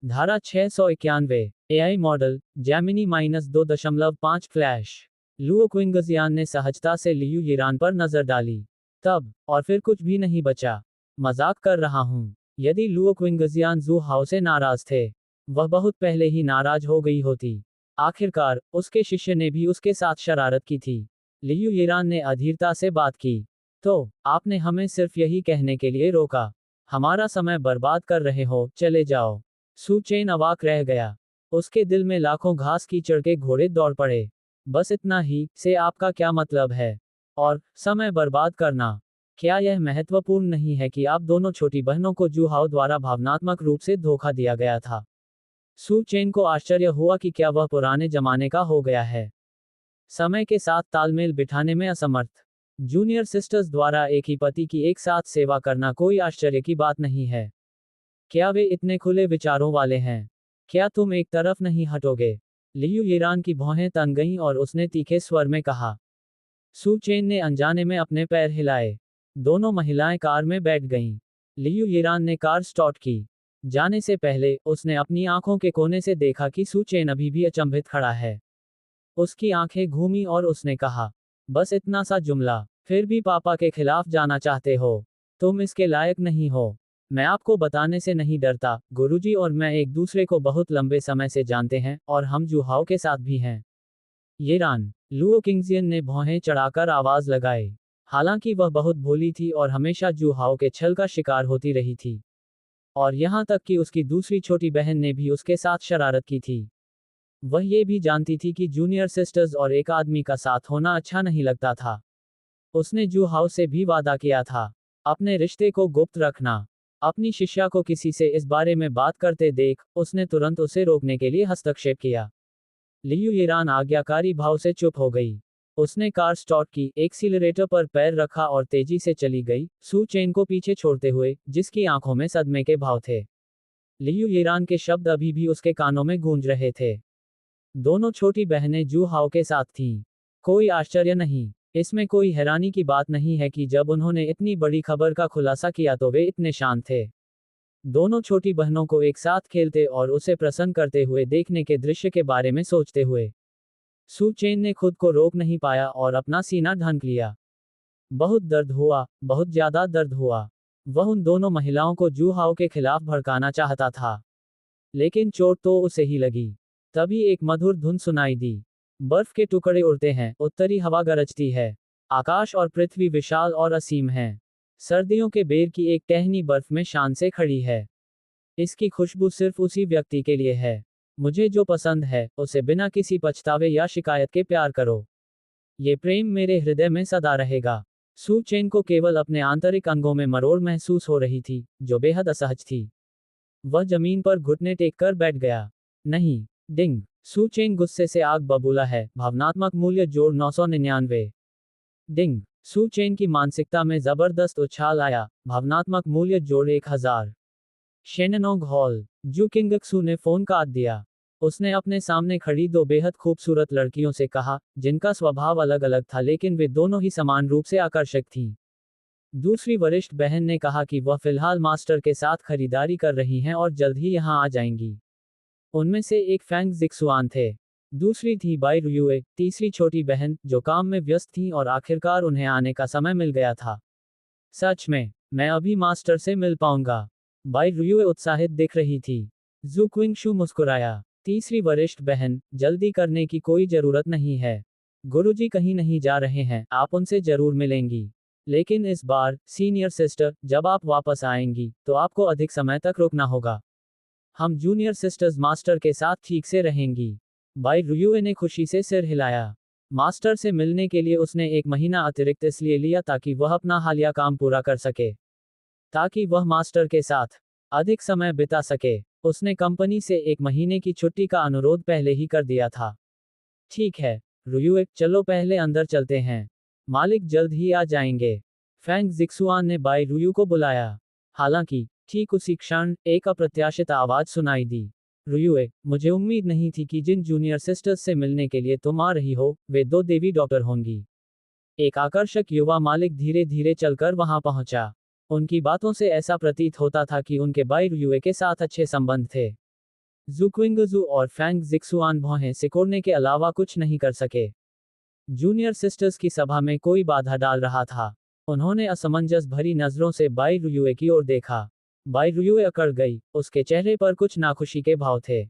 धारा 691 AI model Gemini -2.5 flash. Luo Qingjian ने सहजता से लियू यिरान पर नजर डाली। तब और फिर कुछ भी नहीं बचा। मजाक कर रहा हूं। यदि लुओ क्विंगजियान जू हाओ से नाराज थे, वह बहुत पहले ही नाराज हो गई होती। आखिरकार उसके शिष्य ने भी उसके साथ शरारत की थी। लियू यिरान ने अधीरता से बात की। तो आपने हमें सिर्फ यही कहने के लिए रोका, हमारा समय बर्बाद कर रहे हो, चले जाओ। सू चेन अवाक रह गया। उसके दिल में लाखों घास कीचड़ के घोड़े दौड़ पड़े। बस इतना ही से आपका क्या मतलब है? और समय बर्बाद करना, क्या यह महत्वपूर्ण नहीं है कि आप दोनों छोटी बहनों को जू हाओ द्वारा भावनात्मक रूप से धोखा दिया गया था? सू चेन को आश्चर्य हुआ कि क्या वह पुराने जमाने का हो गया है, समय के साथ तालमेल बिठाने में असमर्थ। जूनियर सिस्टर्स द्वारा एक ही पति की एक साथ सेवा करना कोई आश्चर्य की बात नहीं है। क्या वे इतने खुले विचारों वाले हैं? क्या तुम एक तरफ नहीं हटोगे? लियू यिरान की भौहें तन गईं और उसने तीखे स्वर में कहा। सू चेन ने अनजाने में अपने पैर हिलाए। दोनों महिलाएं कार में बैठ गईं। लियू यिरान ने कार स्टार्ट की। जाने से पहले उसने अपनी आंखों के कोने से देखा कि सू चेन अभी भी अचंभित खड़ा है। उसकी आंखें घूमी और उसने कहा, बस इतना सा जुमला, फिर भी पापा के खिलाफ जाना चाहते हो? तुम इसके लायक नहीं हो। मैं आपको बताने से नहीं डरता, गुरुजी और मैं एक दूसरे को बहुत लंबे समय से जानते हैं और हम जू हाओ के साथ भी हैं। यिरान, लुओ किंगजियन ने भौहें चढ़ाकर आवाज लगाई। हालांकि वह बहुत भोली थी और हमेशा जू हाओ के छल का शिकार होती रही थी। और यहां तक कि उसकी दूसरी छोटी बहन ने भी उसके साथ शरारत की थी। वह ये भी जानती थी कि जूनियर सिस्टर्स और एक आदमी का साथ होना अच्छा नहीं लगता था। उसने जू हाओ से भी वादा किया था, अपने रिश्ते को गुप्त रखना। अपनी शिष्या को किसी से इस बारे में बात करते देख, उसने तुरंत उसे रोकने के लिए हस्तक्षेप किया। लियू यिरान आज्ञाकारी भाव से चुप हो गई। उसने कार स्टार्ट की, एक्सीलरेटर पर पैर रखा और तेजी से चली गई, सू चेन को पीछे छोड़ते हुए, जिसकी आंखों में सदमे के भाव थे। लियू यिरान के शब्द अभी भी उसके कानों में गूंज रहे थे। दोनों छोटी बहनें जू हाओ के साथ थीं। कोई आश्चर्य नहीं, इसमें कोई हैरानी की बात नहीं है कि जब उन्होंने इतनी बड़ी खबर का खुलासा किया तो वे इतने शांत थे। दोनों छोटी बहनों को एक साथ खेलते और उसे प्रसन्न करते हुए देखने के दृश्य के बारे में सोचते हुए सू चेन ने खुद को रोक नहीं पाया और अपना सीना ढांक लिया। बहुत दर्द हुआ, बहुत ज्यादा दर्द हुआ। वह उन दोनों महिलाओं को जू हाओ के खिलाफ भड़काना चाहता था, लेकिन चोट तो उसे ही लगी। तभी एक मधुर धुन सुनाई दी। बर्फ के टुकड़े उड़ते हैं, उत्तरी हवा गरजती है। आकाश और पृथ्वी विशाल और असीम हैं। सर्दियों के बेर की एक टहनी बर्फ में शान से खड़ी है। इसकी खुशबू सिर्फ उसी व्यक्ति के लिए है। मुझे जो पसंद है, उसे बिना किसी पछतावे या शिकायत के प्यार करो। ये प्रेम मेरे हृदय में सदा रहेगा। सू चेन को केवल अपने आंतरिक अंगों में मरोड़ महसूस हो रही थी, जो बेहद असहज थी। वह जमीन पर घुटने टेक कर बैठ गया। नहीं, डिंग, सू चेन गुस्से से आग बबूला है। भावनात्मक मूल्य जोड़ 999। डिंग, सू चेन की मानसिकता में जबरदस्त उछाल आया। भावनात्मक मूल्य जोड़ 1000। शेननोंग हॉल। जू किंगक्सू ने फोन काट दिया। उसने अपने सामने खड़ी दो बेहद खूबसूरत लड़कियों से कहा, जिनका स्वभाव अलग अलग था लेकिन वे दोनों ही समान रूप से आकर्षक थीं। दूसरी वरिष्ठ बहन ने कहा कि वह फिलहाल मास्टर के साथ खरीदारी कर रही हैं और जल्द ही यहां आ जाएंगी। उनमें से एक फैंग जिक्सुआन थे। दूसरी थी बाई रुयुए, तीसरी छोटी बहन, जो काम में व्यस्त थी और आखिरकार उन्हें आने का समय मिल गया था। सच में, मैं अभी मास्टर से मिल पाऊंगा। बाई रुयुए उत्साहित दिख रही थी। जू क्विंगशु मुस्कुराया। तीसरी वरिष्ठ बहन, जल्दी करने की कोई जरूरत नहीं है। गुरुजी कहीं नहीं जा रहे हैं, आप उनसे जरूर मिलेंगी। लेकिन इस बार, सीनियर सिस्टर, जब आप वापस आएंगी, तो आपको अधिक समय तक रुकना होगा। हम जूनियर सिस्टर्स मास्टर के साथ ठीक से रहेंगी। बाई रुयुए ने खुशी से सिर हिलाया। मास्टर से मिलने के लिए उसने 1 महीना अतिरिक्त इसलिए लिया ताकि वह अपना हालिया काम पूरा कर सके, ताकि वह मास्टर के साथ अधिक समय बिता सके। उसने कंपनी से 1 महीने की छुट्टी का अनुरोध पहले ही कर दिया था। ठीक है, रुयुए, चलो पहले अंदर चलते हैं। मालिक जल्द ही आ जाएंगे। फैंग जिक्सुआन ने बाई रुयु को बुलाया। हालांकि, ठीक उसी क्षण, एक अप्रत्याशित आवाज सुनाई दी। रुयुए, मुझे उम्मीद नहीं थी कि जिन जूनियर सिस्टर्स से मिलने के लिए तुम आ रही हो, वे 2 देवी डॉक्टर होंगी। एक आकर्षक युवा मालिक धीरे धीरे चलकर वहां पहुंचा। उनकी बातों से ऐसा प्रतीत होता था कि उनके बाई रुयुए के साथ अच्छे संबंध थे। जुक्विंगजू और फैंग जिक्सुआन भौहें सिकोड़ने के अलावा कुछ नहीं कर सके। जूनियर सिस्टर्स की सभा में कोई बाधा डाल रहा था। उन्होंने असमंजस भरी नजरों से बाई रुयुए की ओर देखा। बाई रुयुए अकड़ गई, उसके चेहरे पर कुछ नाखुशी के भाव थे।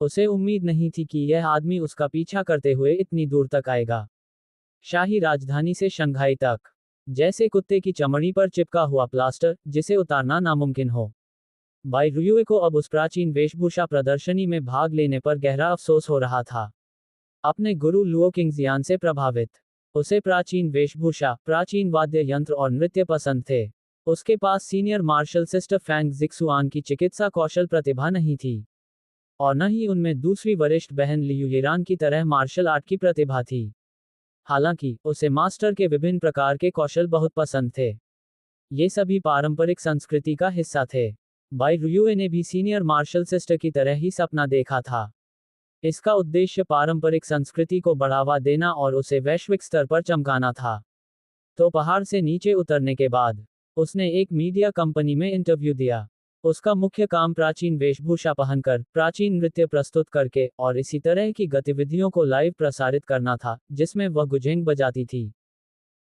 उसे उम्मीद नहीं थी कि यह आदमी उसका पीछा करते हुए इतनी दूर तक आएगा। शाही राजधानी से शंघाई तक, जैसे कुत्ते की चमड़ी पर चिपका हुआ प्लास्टर जिसे उतारना नामुमकिन हो। बाई रुयुए को अब उस प्राचीन वेशभूषा प्रदर्शनी में भाग लेने पर गहरा अफसोस हो रहा था। अपने गुरु लुओ किंगजियान से प्रभावित, उसे प्राचीन वेशभूषा, प्राचीन वाद्य यंत्र और नृत्य पसंद थे। उसके पास सीनियर मार्शल सिस्टर फैंग जिक्सुआन की चिकित्सा कौशल प्रतिभा नहीं थी, और न ही उनमें दूसरी वरिष्ठ बहन लियू येरान की तरह मार्शल आर्ट की प्रतिभा थी। हालांकि उसे मास्टर के विभिन्न प्रकार के कौशल बहुत पसंद थे। ये सभी पारंपरिक संस्कृति का हिस्सा थे। बाई रुयुए ने भी सीनियर मार्शल सिस्टर की तरह ही सपना देखा था। इसका उद्देश्य पारंपरिक संस्कृति को बढ़ावा देना और उसे वैश्विक स्तर पर चमकाना था। तो पहाड़ से नीचे उतरने के बाद उसने एक मीडिया कंपनी में इंटरव्यू दिया। उसका मुख्य काम प्राचीन वेशभूषा पहनकर, प्राचीन नृत्य प्रस्तुत करके और इसी तरह की गतिविधियों को लाइव प्रसारित करना था, जिसमें वह गुझेंग बजाती थी।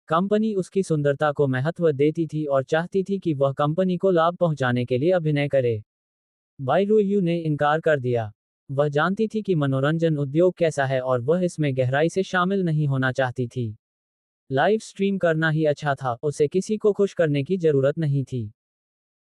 कंपनी उसकी सुंदरता को महत्व देती थी और चाहती थी कि वह कंपनी को लाभ पहुंचाने के लिए अभिनय करे। बाई रुयू ने इनकार कर दिया। वह जानती थी कि मनोरंजन उद्योग कैसा है और वह इसमें गहराई से शामिल नहीं होना चाहती थी। लाइव स्ट्रीम करना ही अच्छा था, उसे किसी को खुश करने की जरूरत नहीं थी।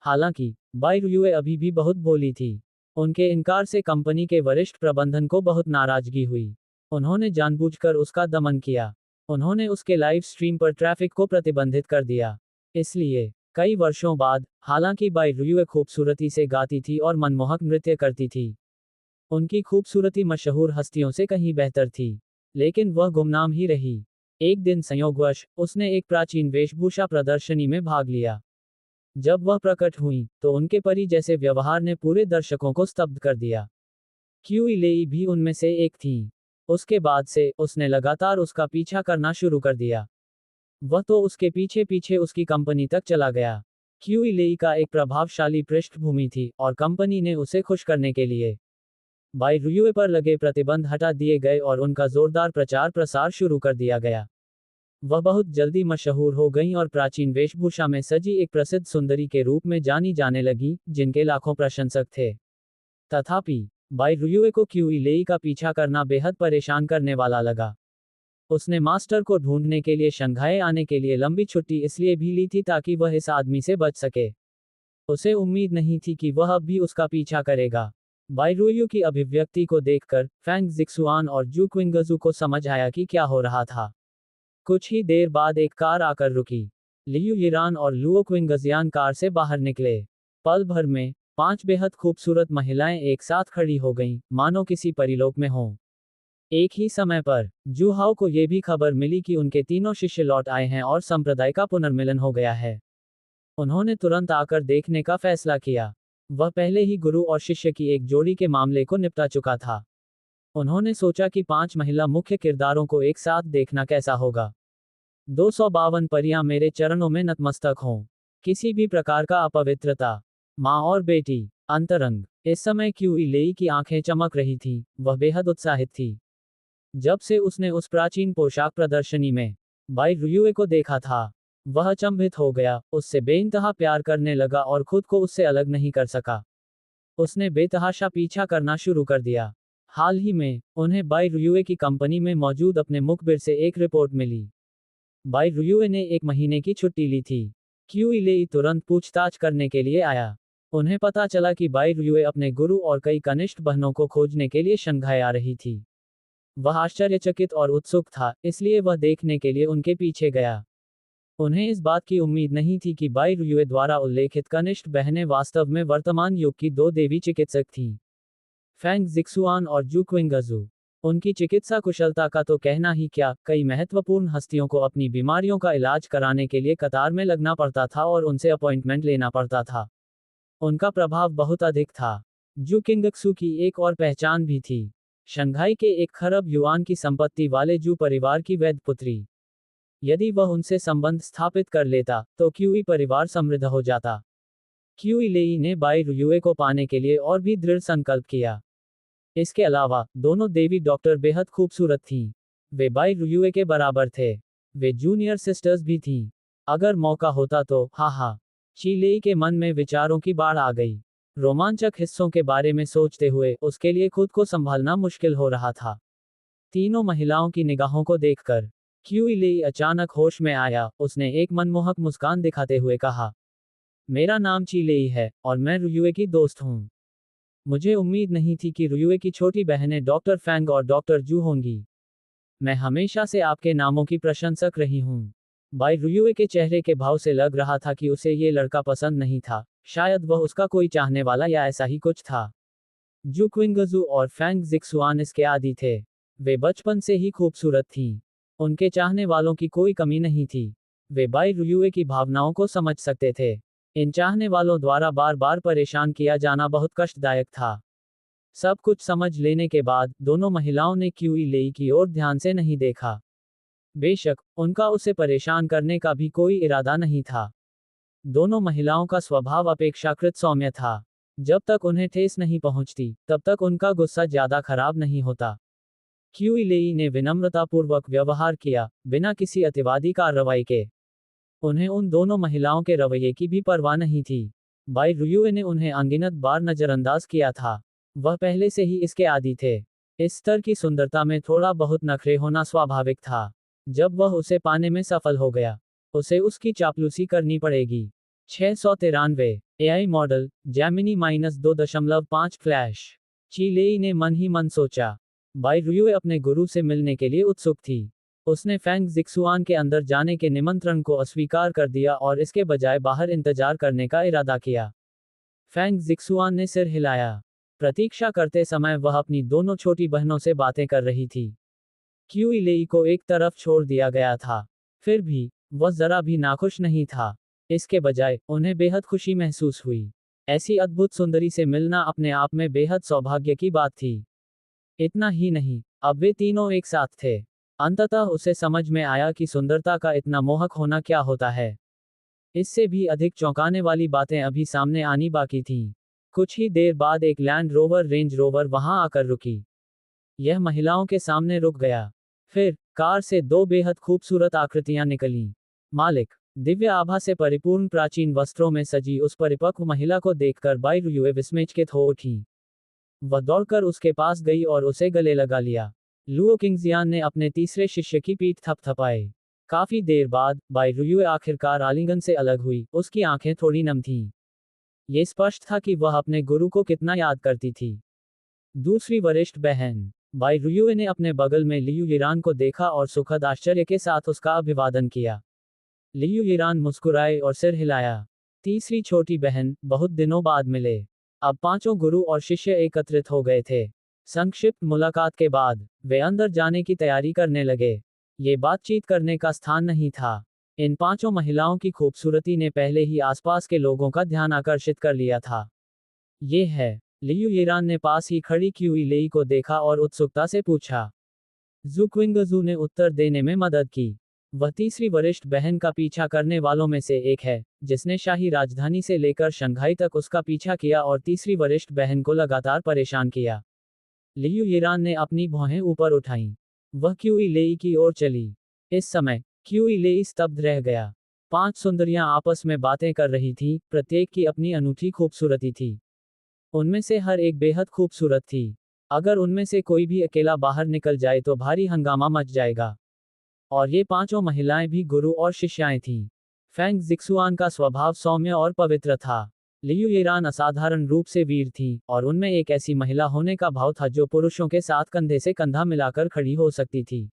हालांकि बाई रुयुए अभी भी बहुत भोली थी। उनके इनकार से कंपनी के वरिष्ठ प्रबंधन को बहुत नाराजगी हुई। उन्होंने जानबूझकर उसका दमन किया। उन्होंने उसके लाइव स्ट्रीम पर ट्रैफिक को प्रतिबंधित कर दिया। इसलिए कई वर्षों बाद, हालांकि बाई रुयुए खूबसूरती से गाती थी और मनमोहक नृत्य करती थी, उनकी खूबसूरती मशहूर हस्तियों से कहीं बेहतर थी, लेकिन वह गुमनाम ही रही। एक दिन संयोगवश उसने एक प्राचीन वेशभूषा प्रदर्शनी में भाग लिया। जब वह प्रकट हुई, तो उनके परी जैसे व्यवहार ने पूरे दर्शकों को स्तब्ध कर दिया। क्यूई लेई भी उनमें से एक थी। उसके बाद से उसने लगातार उसका पीछा करना शुरू कर दिया। वह तो उसके पीछे पीछे उसकी कंपनी तक चला गया। क्यूई लेई का एक प्रभावशाली पृष्ठभूमि थी और कंपनी ने उसे खुश करने के लिए बाई रुयुए पर लगे प्रतिबंध हटा दिए गए और उनका जोरदार प्रचार प्रसार शुरू कर दिया गया। वह बहुत जल्दी मशहूर हो गईं और प्राचीन वेशभूषा में सजी एक प्रसिद्ध सुंदरी के रूप में जानी जाने लगी, जिनके लाखों प्रशंसक थे। तथापि बाई रुयुए को क्यूई लेई का पीछा करना बेहद परेशान करने वाला लगा। उसने मास्टर को ढूंढने के लिए शंघाई आने के लिए लंबी छुट्टी इसलिए भी ली थी ताकि वह इस आदमी से बच सके। उसे उम्मीद नहीं थी कि वह अब भी उसका पीछा करेगा। बाई रुयू की अभिव्यक्ति को देखकर फैंग जिक्सुआन और जू क्विंगजू को समझ आया कि क्या हो रहा था। कुछ ही देर बाद एक कार आकर रुकी। लियू येरान और लुओ क्विंगजियान कार से बाहर निकले। पल भर में 5 बेहद खूबसूरत महिलाएं एक साथ खड़ी हो गईं, मानो किसी परिलोक में हों। एक ही समय पर जू हाओ को यह भी खबर मिली कि उनके तीनों शिष्य लौट आए हैं और संप्रदाय का पुनर्मिलन हो गया है। उन्होंने तुरंत आकर देखने का फैसला किया। वह पहले ही गुरु और शिष्य की एक जोड़ी के मामले को निपटा चुका था। उन्होंने सोचा कि 5 महिला मुख्य किरदारों को एक साथ देखना कैसा होगा। 252 परियां मेरे चरणों में नतमस्तक हों। किसी भी प्रकार का अपवित्रता। माँ और बेटी, अंतरंग। इस समय क्यूई लेई की आंखें चमक रही थीं, वह बेहद उत्साहित थी। जब से उसने उस प्राचीन पोशाक प्रदर्शनी में बाई रुयुए को देखा था, वह अचंभित हो गया, उससे बेइंतहा प्यार करने लगा और खुद को उससे अलग नहीं कर सका। उसने बेतहाशा पीछा करना शुरू कर दिया। हाल ही में उन्हें बाई रुयुए की कंपनी में मौजूद अपने मुखबिर से एक रिपोर्ट मिली। बाई रुयुए ने 1 महीने की छुट्टी ली थी। क्यूई लेई तुरंत पूछताछ करने के लिए आया। उन्हें पता चला कि बाई रुयुए अपने गुरु और कई कनिष्ठ बहनों को खोजने के लिए शंघाई आ रही थी। वह आश्चर्यचकित और उत्सुक था, इसलिए वह देखने के लिए उनके पीछे गया। उन्हें इस बात की उम्मीद नहीं थी कि बाई रुयुए द्वारा उल्लेखित कनिष्ठ बहनें वास्तव में वर्तमान युग की 2 देवी चिकित्सक थीं, फैंग जिक्सुआन और जू क्विंगजू। उनकी चिकित्सा कुशलता का तो कहना ही क्या, कई महत्वपूर्ण हस्तियों को अपनी बीमारियों का इलाज कराने के लिए कतार में लगना पड़ता था और उनसे अपॉइंटमेंट लेना पड़ता था। उनका प्रभाव बहुत अधिक था। जू किंगक्सू की एक और पहचान भी थी। शंघाई के 1 खरब युआन की संपत्ति वाले जू परिवार की वैध पुत्री। यदि वह उनसे संबंध स्थापित कर लेता, तो क्यूई परिवार समृद्ध हो जाता। क्यूई लेई ने बाई रुयुए को पाने के लिए और भी दृढ़ संकल्प किया। इसके अलावा दोनों देवी डॉक्टर बेहद खूबसूरत थीं। वे बाई रुयुए के बराबर थे। वे जूनियर सिस्टर्स भी थीं। अगर मौका होता तो, हा। ची के मन में विचारों की बाढ़ आ गई। रोमांचक हिस्सों के बारे में सोचते हुए उसके लिए खुद को संभालना मुश्किल हो रहा था। तीनों महिलाओं की निगाहों को देखकर क्यूई अचानक होश में आया। उसने एक मनमोहक मुस्कान दिखाते हुए कहा, मेरा नाम ची है, और मैं रुयुए की दोस्त हूँ। मुझे उम्मीद नहीं थी कि रुयुए की छोटी बहनें डॉक्टर फैंग और डॉक्टर जू होंगी। मैं हमेशा से आपके नामों की प्रशंसक रही हूँ। बाई रुयुए के चेहरे के भाव से लग रहा था कि उसे ये लड़का पसंद नहीं था। शायद वह उसका कोई चाहने वाला या ऐसा ही कुछ था। जू क्विंगजू और फैंग जिक्सुआन इसके आदी थे। वे बचपन से ही खूबसूरत थीं। उनके चाहने वालों की कोई कमी नहीं थी। वे बाई रुयुए की भावनाओं को समझ सकते थे। इन चाहने वालों द्वारा बार बार परेशान किया जाना बहुत कष्टदायक था। सब कुछ समझ लेने के बाद दोनों महिलाओं ने क्यूई की ओर ध्यान से नहीं देखा। बेशक उनका उसे परेशान करने का भी कोई इरादा नहीं था। दोनों महिलाओं का स्वभाव अपेक्षाकृत सौम्य था। जब तक उन्हें ठेस नहीं पहुंचती, तब तक उनका गुस्सा ज्यादा खराब नहीं होता। क्यूई ने विनम्रतापूर्वक व्यवहार किया, बिना किसी अतिवादी कार्रवाई के। उन्हें उन दोनों महिलाओं के रवैये की भी परवाह नहीं थी। बाई रुयुए ने उन्हें अनगिनत बार नजरअंदाज किया था। वह पहले से ही इसके आदी थे। इस स्तर की सुंदरता में थोड़ा बहुत नखरे होना स्वाभाविक था। जब वह उसे पाने में सफल हो गया, उसे उसकी चापलूसी करनी पड़ेगी। 693 एआई मॉडल जैमिनी -2.5 फ्लैश। ची ने मन ही मन सोचा। बाई रुयुए अपने गुरु से मिलने के लिए उत्सुक थी। उसने फैंग जिक्सुआन के अंदर जाने के निमंत्रण को अस्वीकार कर दिया और इसके बजाय बाहर इंतजार करने का इरादा किया। फैंग जिक्सुआन ने सिर हिलाया। प्रतीक्षा करते समय वह अपनी दोनों छोटी बहनों से बातें कर रही थी। क्यूई को एक तरफ छोड़ दिया गया था। फिर भी वह जरा भी नाखुश नहीं था। इसके बजाय उन्हें बेहद खुशी महसूस हुई। ऐसी अद्भुत सुंदरी से मिलना अपने आप में बेहद सौभाग्य की बात थी। इतना ही नहीं, अब वे तीनों एक साथ थे। अंततः उसे समझ में आया कि सुंदरता का इतना मोहक होना क्या होता है। इससे भी अधिक चौंकाने वाली बातें अभी सामने आनी बाकी थीं। कुछ ही देर बाद एक लैंड रोवर रेंज रोवर वहां आकर रुकी। यह महिलाओं के सामने रुक गया। फिर कार से दो बेहद खूबसूरत आकृतियां निकलीं। मालिक, दिव्य आभा से परिपूर्ण प्राचीन वस्त्रों में सजी उस परिपक्व महिला को देखकर बाई रुयुए विस्मयचकित हो उठी। वह दौड़कर उसके पास गई और उसे गले लगा लिया। लुओ किंगजियान ने अपने तीसरे शिष्य की पीठ थपथपाई। काफी देर बाद बाई रुयुए आखिरकार आलिंगन से अलग हुई। उसकी आंखें थोड़ी नम थीं। ये स्पष्ट था कि वह अपने गुरु को कितना याद करती थी। दूसरी वरिष्ठ बहन बाई रुयुए ने अपने बगल में लियू यिरान को देखा और सुखद आश्चर्य के साथ उसका अभिवादन किया। लियू यिरान मुस्कुराए और सिर हिलाया। तीसरी छोटी बहन, बहुत दिनों बाद मिले। अब पांचों गुरु और शिष्य एकत्रित हो गए थे। संक्षिप्त मुलाकात के बाद वे अंदर जाने की तैयारी करने लगे। ये बातचीत करने का स्थान नहीं था। इन पांचों महिलाओं की खूबसूरती ने पहले ही आसपास के लोगों का ध्यान आकर्षित कर लिया था। ये है। लियू यिरान ने पास ही खड़ी क्यूई को देखा और उत्सुकता से पूछा। जू क्विंगजू ने उत्तर देने में मदद की। वह तीसरी वरिष्ठ बहन का पीछा करने वालों में से एक है, जिसने शाही राजधानी से लेकर शंघाई तक उसका पीछा किया और तीसरी वरिष्ठ बहन को लगातार परेशान किया। लियू यिरान ने अपनी भौहें ऊपर उठाईं। वह क्यूई की ओर चली। इस समय क्यूई स्तब्ध रह गया। पांच सुंदरियां आपस में बातें कर रही थीं, प्रत्येक की अपनी अनूठी खूबसूरती थी। उनमें से हर एक बेहद खूबसूरत थी। अगर उनमें से कोई भी अकेला बाहर निकल जाए तो भारी हंगामा मच जाएगा। और ये पांचों महिलाएं भी गुरु और शिष्याएं थीं। फैंग जिक्सुआन का स्वभाव सौम्य और पवित्र था। लियू यिरान असाधारण रूप से वीर थी, और उनमें एक ऐसी महिला होने का भाव था जो पुरुषों के साथ कंधे से कंधा मिलाकर खड़ी हो सकती थी।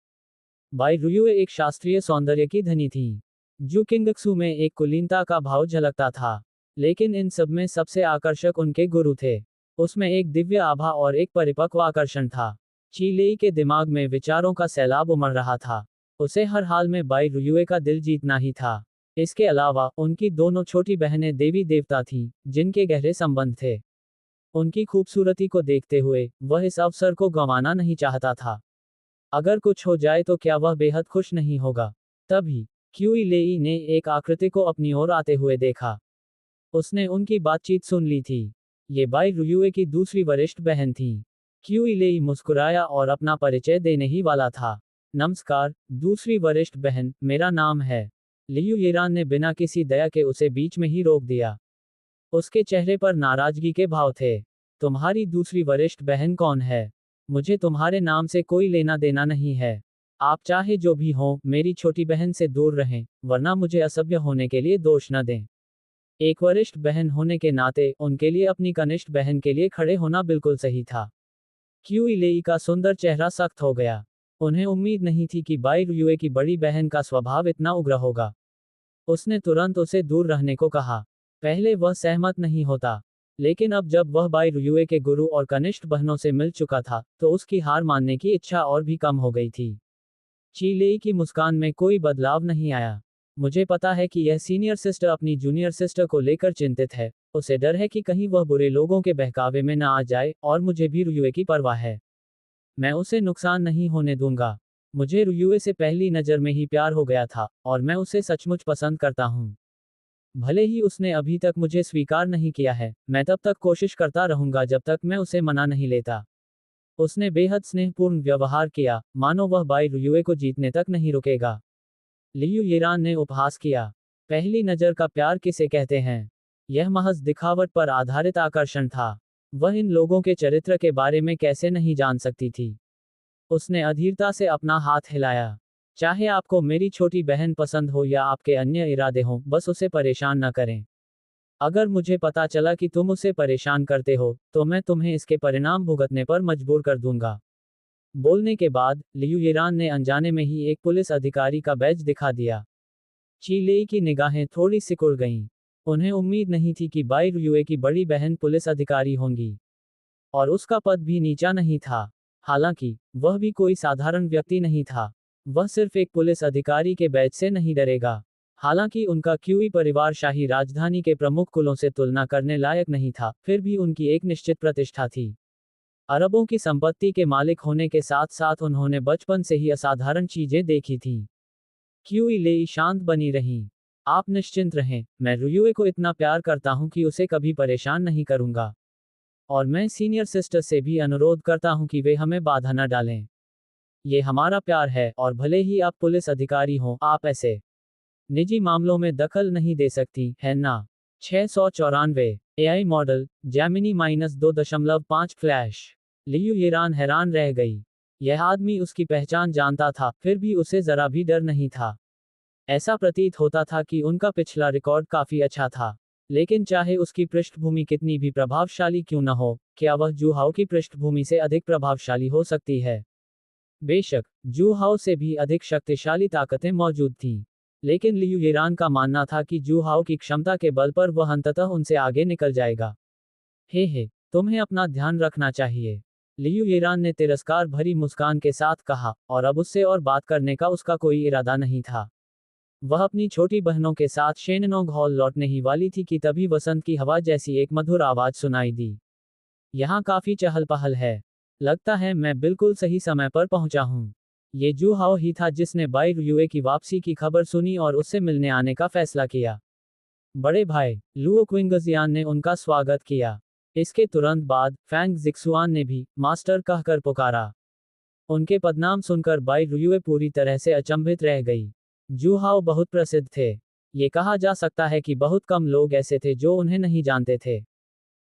बाई रुयुए एक शास्त्रीय सौंदर्य की धनी थी। जू किंगक्सू में एक कुलीनता का भाव झलकता था। लेकिन इन सब में सबसे आकर्षक उनके गुरु थे। उसमें एक दिव्य आभा और एक परिपक्व आकर्षण था। ची के दिमाग में विचारों का सैलाब उमड़ रहा था। उसे हर हाल में बाई रुयुए का दिल जीतना ही था। इसके अलावा उनकी दोनों छोटी बहनें देवी देवता थीं, जिनके गहरे संबंध थे। उनकी खूबसूरती को देखते हुए वह इस अवसर को गंवाना नहीं चाहता था। अगर कुछ हो जाए तो क्या वह बेहद खुश नहीं होगा। तभी क्यूई ने एक आकृति को अपनी ओर आते हुए देखा। उसने उनकी बातचीत सुन ली थी। ये बाई रुयुए की दूसरी वरिष्ठ बहन थी। क्यू इलेई मुस्कुराया और अपना परिचय देने ही वाला था। नमस्कार, दूसरी वरिष्ठ बहन, मेरा नाम है। लियू येरान ने बिना किसी दया के उसे बीच में ही रोक दिया। उसके चेहरे पर नाराजगी के भाव थे। तुम्हारी दूसरी वरिष्ठ बहन कौन है? मुझे तुम्हारे नाम से कोई लेना देना नहीं है। आप चाहे जो भी हो, मेरी छोटी बहन से दूर रहें, वरना मुझे असभ्य होने के लिए दोष न दें। एक वरिष्ठ बहन होने के नाते उनके लिए अपनी कनिष्ठ बहन के लिए खड़े होना बिल्कुल सही था। क्यू इलेई का सुंदर चेहरा सख्त हो गया। उन्हें उम्मीद नहीं थी कि बाई रुयुए की बड़ी बहन का स्वभाव इतना उग्र होगा। उसने तुरंत उसे दूर रहने को कहा। पहले वह सहमत नहीं होता, लेकिन अब जब वह बाई रुयुए के गुरु और कनिष्ठ बहनों से मिल चुका था, तो उसकी हार मानने की इच्छा और भी कम हो गई थी। चीलेई की मुस्कान में कोई बदलाव नहीं आया। मुझे पता है कि यह सीनियर सिस्टर अपनी जूनियर सिस्टर को लेकर चिंतित है। उसे डर है कि कहीं वह बुरे लोगों के बहकावे में न आ जाए, और मुझे भी रुयुए की परवाह है। मैं उसे नुकसान नहीं होने दूंगा। मुझे रुयुए से पहली नज़र में ही प्यार हो गया था, और मैं उसे सचमुच पसंद करता हूँ। भले ही उसने अभी तक मुझे स्वीकार नहीं किया है, मैं तब तक कोशिश करता रहूंगा जब तक मैं उसे मना नहीं लेता। उसने बेहद स्नेहपूर्ण व्यवहार किया, मानो वह बाई रुयुए को जीतने तक नहीं रुकेगा। लियू येरान ने उपहास किया। पहली नज़र का प्यार किसे कहते हैं? यह महज दिखावट पर आधारित आकर्षण था। वह इन लोगों के चरित्र के बारे में कैसे नहीं जान सकती थी। उसने अधीरता से अपना हाथ हिलाया। चाहे आपको मेरी छोटी बहन पसंद हो या आपके अन्य इरादे हों, बस उसे परेशान न करें। अगर मुझे पता चला कि तुम उसे परेशान करते हो, तो मैं तुम्हें इसके परिणाम भुगतने पर मजबूर कर दूंगा। बोलने के बाद, लियू येरान ने अनजाने में ही एक पुलिस अधिकारी का बैज दिखा दिया। चीलेई की निगाहें थोड़ी सिकुड़ गईं। उन्हें उम्मीद नहीं थी कि बाई रुयुए की बड़ी बहन पुलिस अधिकारी होंगी। और उसका पद भी नीचा नहीं था। हालांकि, वह भी कोई साधारण व्यक्ति नहीं था। वह सिर्फ एक पुलिस अधिकारी के बैच से नहीं डरेगा। हालांकि उनका क्यूई परिवार शाही राजधानी के प्रमुख कुलों से तुलना करने लायक नहीं था, फिर भी उनकी एक निश्चित प्रतिष्ठा थी। अरबों की संपत्ति के मालिक होने के साथ साथ उन्होंने बचपन से ही असाधारण चीजें देखी थीं। क्यूई लेई शांत बनी रहीं। आप निश्चिंत रहें, मैं रुयुए को इतना प्यार करता हूं कि उसे कभी परेशान नहीं करूंगा। और मैं सीनियर सिस्टर से भी अनुरोध करता हूं कि वे हमें बाधा न डालें। ये हमारा प्यार है, और भले ही आप पुलिस अधिकारी हों, आप ऐसे निजी मामलों में दखल नहीं दे सकती, है ना? 694 AI model Gemini -2.5 flash. Liu Yeran हैरान रह गई। यह आदमी उसकी पहचान जानता था, फिर भी उसे जरा भी डर नहीं था। ऐसा प्रतीत होता था कि उनका पिछला रिकॉर्ड काफी अच्छा था। लेकिन चाहे उसकी पृष्ठभूमि कितनी भी प्रभावशाली क्यों न हो, क्या वह जूहाओ की पृष्ठभूमि से अधिक प्रभावशाली हो सकती है? बेशक, जूहाओ से भी अधिक शक्तिशाली ताकतें मौजूद थीं। लेकिन लियू येरान का मानना था कि जूहाओ की क्षमता के बल पर वह अंततः उनसे आगे निकल जाएगा। हे, तुम्हें अपना ध्यान रखना चाहिए। लियू येरान ने तिरस्कार भरी मुस्कान के साथ कहा, और अब उससे और बात करने का उसका कोई इरादा नहीं था। वह अपनी छोटी बहनों के साथ शेननोंग हॉल लौटने ही वाली थी कि तभी वसंत की हवा जैसी एक मधुर आवाज सुनाई दी। यहाँ काफी चहल पहल है। लगता है मैं बिल्कुल सही समय पर पहुंचा हूँ। ये जूहाओ ही था जिसने बाई रुयुए की वापसी की खबर सुनी और उससे मिलने आने का फैसला किया। बड़े भाई लुओ क्विंगजियान ने उनका स्वागत किया। इसके तुरंत बाद फैंग जिक्सुआन ने भी मास्टर कहकर पुकारा। उनके पदनाम सुनकर बाई रुयुए पूरी तरह से अचंभित रह गई। जूहाओ बहुत प्रसिद्ध थे। ये कहा जा सकता है कि बहुत कम लोग ऐसे थे जो उन्हें नहीं जानते थे।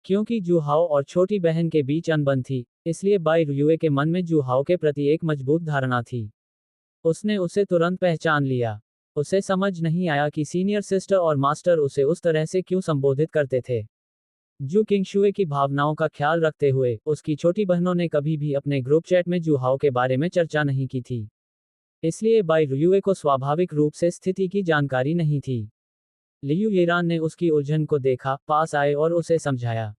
क्योंकि जूहाओ और छोटी बहन के बीच अनबन थी, इसलिए बाई रुयुए के मन में जूहाओ के प्रति एक मजबूत धारणा थी। उसने उसे तुरंत पहचान लिया। उसे समझ नहीं आया कि सीनियर सिस्टर और मास्टर उसे उस तरह से क्यों संबोधित करते थे। जू किंगशुए की भावनाओं का ख्याल रखते हुए, उसकी छोटी बहनों ने कभी भी अपने ग्रुप चैट में जूहाओ के बारे में चर्चा नहीं की थी। इसलिए बाई रुयुए को स्वाभाविक रूप से स्थिति की जानकारी नहीं थी। लियू येरान ने उसकी उलझन को देखा, पास आए और उसे समझाया।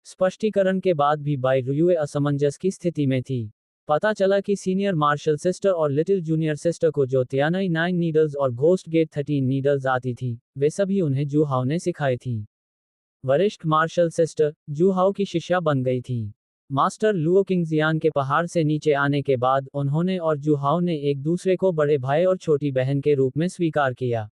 स्पष्टीकरण के बाद भी बाई रुयुए असमंजस की स्थिति में थी। पता चला कि सीनियर मार्शल सिस्टर और लिटिल जूनियर सिस्टर को जो तियानई 9 नीडल्स और घोस्ट गेट 13 नीडल्स आती थी, वे सभी उन्हें जूहाओ ने सिखाई थी। वरिष्ठ मार्शल सिस्टर जूहाओ की शिष्या बन गई थी। मास्टर लुओ किंगजियान के पहाड़ से नीचे आने के बाद उन्होंने और जूहाओ ने एक दूसरे को बड़े भाई और छोटी बहन के रूप में स्वीकार किया।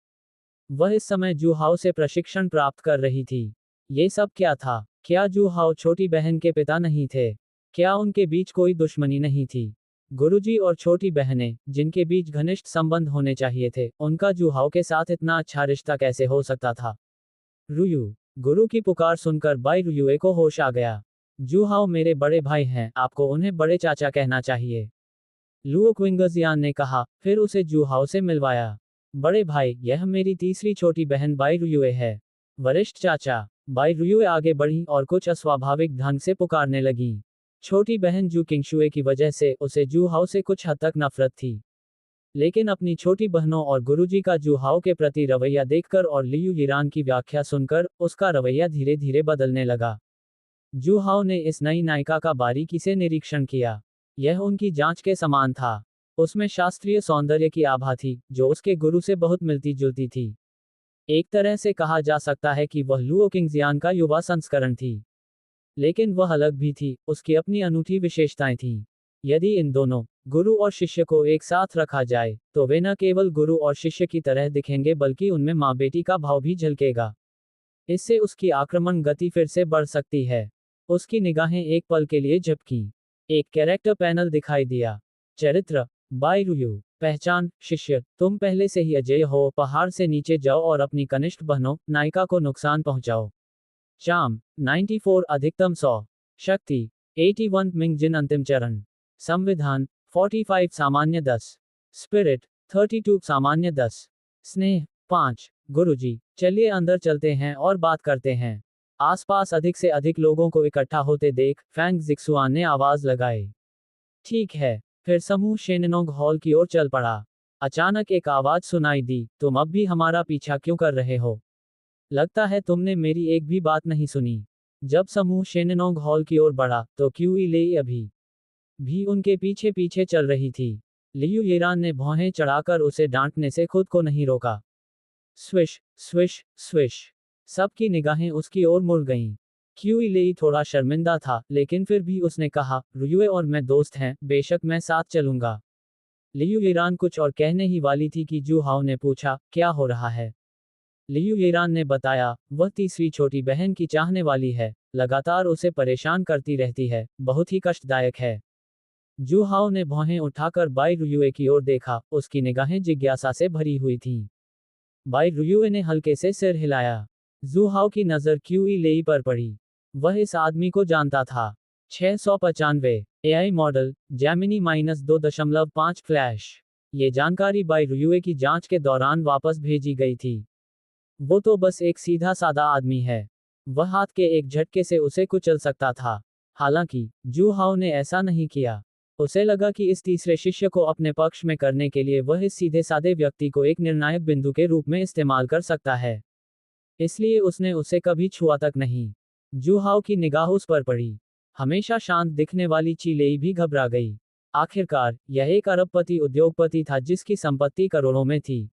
वह इस समय जूहाओ से प्रशिक्षण प्राप्त कर रही थी। ये सब क्या था? क्या जूहाओ छोटी बहन के पिता नहीं थे? क्या उनके बीच कोई दुश्मनी नहीं थी? गुरुजी और छोटी बहनें, जिनके बीच घनिष्ठ संबंध होने चाहिए थे, उनका जूहाओ के साथ इतना अच्छा रिश्ता कैसे हो सकता था? रुयू। गुरु की पुकार सुनकर बाई रुयुए को होश आ गया। जूहाओ मेरे बड़े भाई हैं, आपको उन्हें बड़े चाचा कहना चाहिए, लुओ क्विंगजियान ने कहा, फिर उसे जूहाओ से मिलवाया। बड़े भाई, यह मेरी तीसरी छोटी बहन बाई रुयुए है। वरिष्ठ चाचा। बाई रुयुए आगे बढ़ी और कुछ अस्वाभाविक ढंग से पुकारने लगी। छोटी बहन जू किंगशुए की वजह से उसे जूहाओ से कुछ हद तक नफरत थी। लेकिन अपनी छोटी बहनों और गुरुजी का जूहाओ के प्रति रवैया देखकर और लियू यिरान की व्याख्या सुनकर उसका रवैया धीरे धीरे बदलने लगा। जूहाओ ने इस नई नायिका का बारीकी से निरीक्षण किया। यह उनकी जांच के समान था। उसमें शास्त्रीय सौंदर्य की आभा थी, जो उसके गुरु से बहुत मिलती जुलती थी। एक तरह से कहा जा सकता है कि वह लुओ किंगजियान का युवा संस्करण थी। लेकिन वह अलग भी थी, उसकी अपनी अनूठी विशेषताएं थीं। यदि इन दोनों, गुरु और शिष्य को एक साथ रखा जाए, तो वे न केवल गुरु और शिष्य की तरह दिखेंगे बल्कि उनमें माँ बेटी का भाव भी झलकेगा। इससे उसकी आक्रमण गति फिर से बढ़ सकती है। उसकी निगाहें एक पल के लिए झपकीं। एक कैरेक्टर पैनल दिखाई दिया। चरित्र, बाई रुयू। पहचान, शिष्य, तुम पहले से ही अजेय हो, पहाड़ से नीचे जाओ और अपनी कनिष्ठ बहनों, नायिका को नुकसान पहुंचाओ। चार्म, 94 अधिकतम 100। शक्ति, 81 मिंग जिन अंतिम चरण। संविधान, 45 सामान्य 10। स्पिरिट, 32 सामान्य 10। स्नेह, 5। गुरुजी, चलिए अंदर चलते हैं और बात करते हैं। आसपास अधिक से अधिक लोगों को इकट्ठा होते देख फैंग जिक्सुआन ने आवाज लगाई। ठीक है। फिर समूह शेननोंग हॉल की ओर चल पड़ा। अचानक एक आवाज सुनाई दी, तुम अब भी हमारा पीछा क्यों कर रहे हो? लगता है तुमने मेरी एक भी बात नहीं सुनी। जब समूह शेननोंग हॉल की ओर बढ़ा, तो क्यूई लेई अभी भी उनके पीछे पीछे चल रही थी। लियू येरान ने भौहें चढ़ाकर उसे डांटने से खुद को नहीं रोका। Swish, swish, swish. सबकी निगाहें उसकी ओर मुड़ गईं। क्यूई लेई थोड़ा शर्मिंदा था, लेकिन फिर भी उसने कहा, रुयुए और मैं दोस्त हैं, बेशक मैं साथ चलूंगा। लियू येरान कुछ और कहने ही वाली थी कि जूहाओ ने पूछा, क्या हो रहा है? लियू येरान ने बताया, वह तीसरी छोटी बहन की चाहने वाली है, लगातार उसे परेशान करती रहती है, बहुत ही कष्टदायक है। जूहाओ ने भौहें उठाकर बाई रुयुए की ओर देखा, उसकी निगाहें जिज्ञासा से भरी हुई थीं। बाई रुयुए ने हल्के से सिर हिलाया। जूहाओ की नजर क्यूई लेई पर पड़ी। वह इस आदमी को जानता था। 695 एआई मॉडल, जैमिनी -2.5 फ्लैश। ये जानकारी बाई रुयुए की जांच के दौरान वापस भेजी गई थी। वो तो बस एक सीधा सादा आदमी है। वह हाथ के एक झटके से उसे कुचल सकता था। हालांकि जूहाओ ने ऐसा नहीं किया। उसे लगा कि इस तीसरे शिष्य को अपने पक्ष में करने के लिए वह इस सीधे सादे व्यक्ति को एक निर्णायक बिंदु के रूप में इस्तेमाल कर सकता है। इसलिए उसने उसे कभी छुआ तक नहीं। जूहाओ की निगाह उस पर पड़ी। हमेशा शांत दिखने वाली चीलेई भी घबरा गई। आखिरकार, यह एक अरबपति उद्योगपति था जिसकी संपत्ति करोड़ों में थी।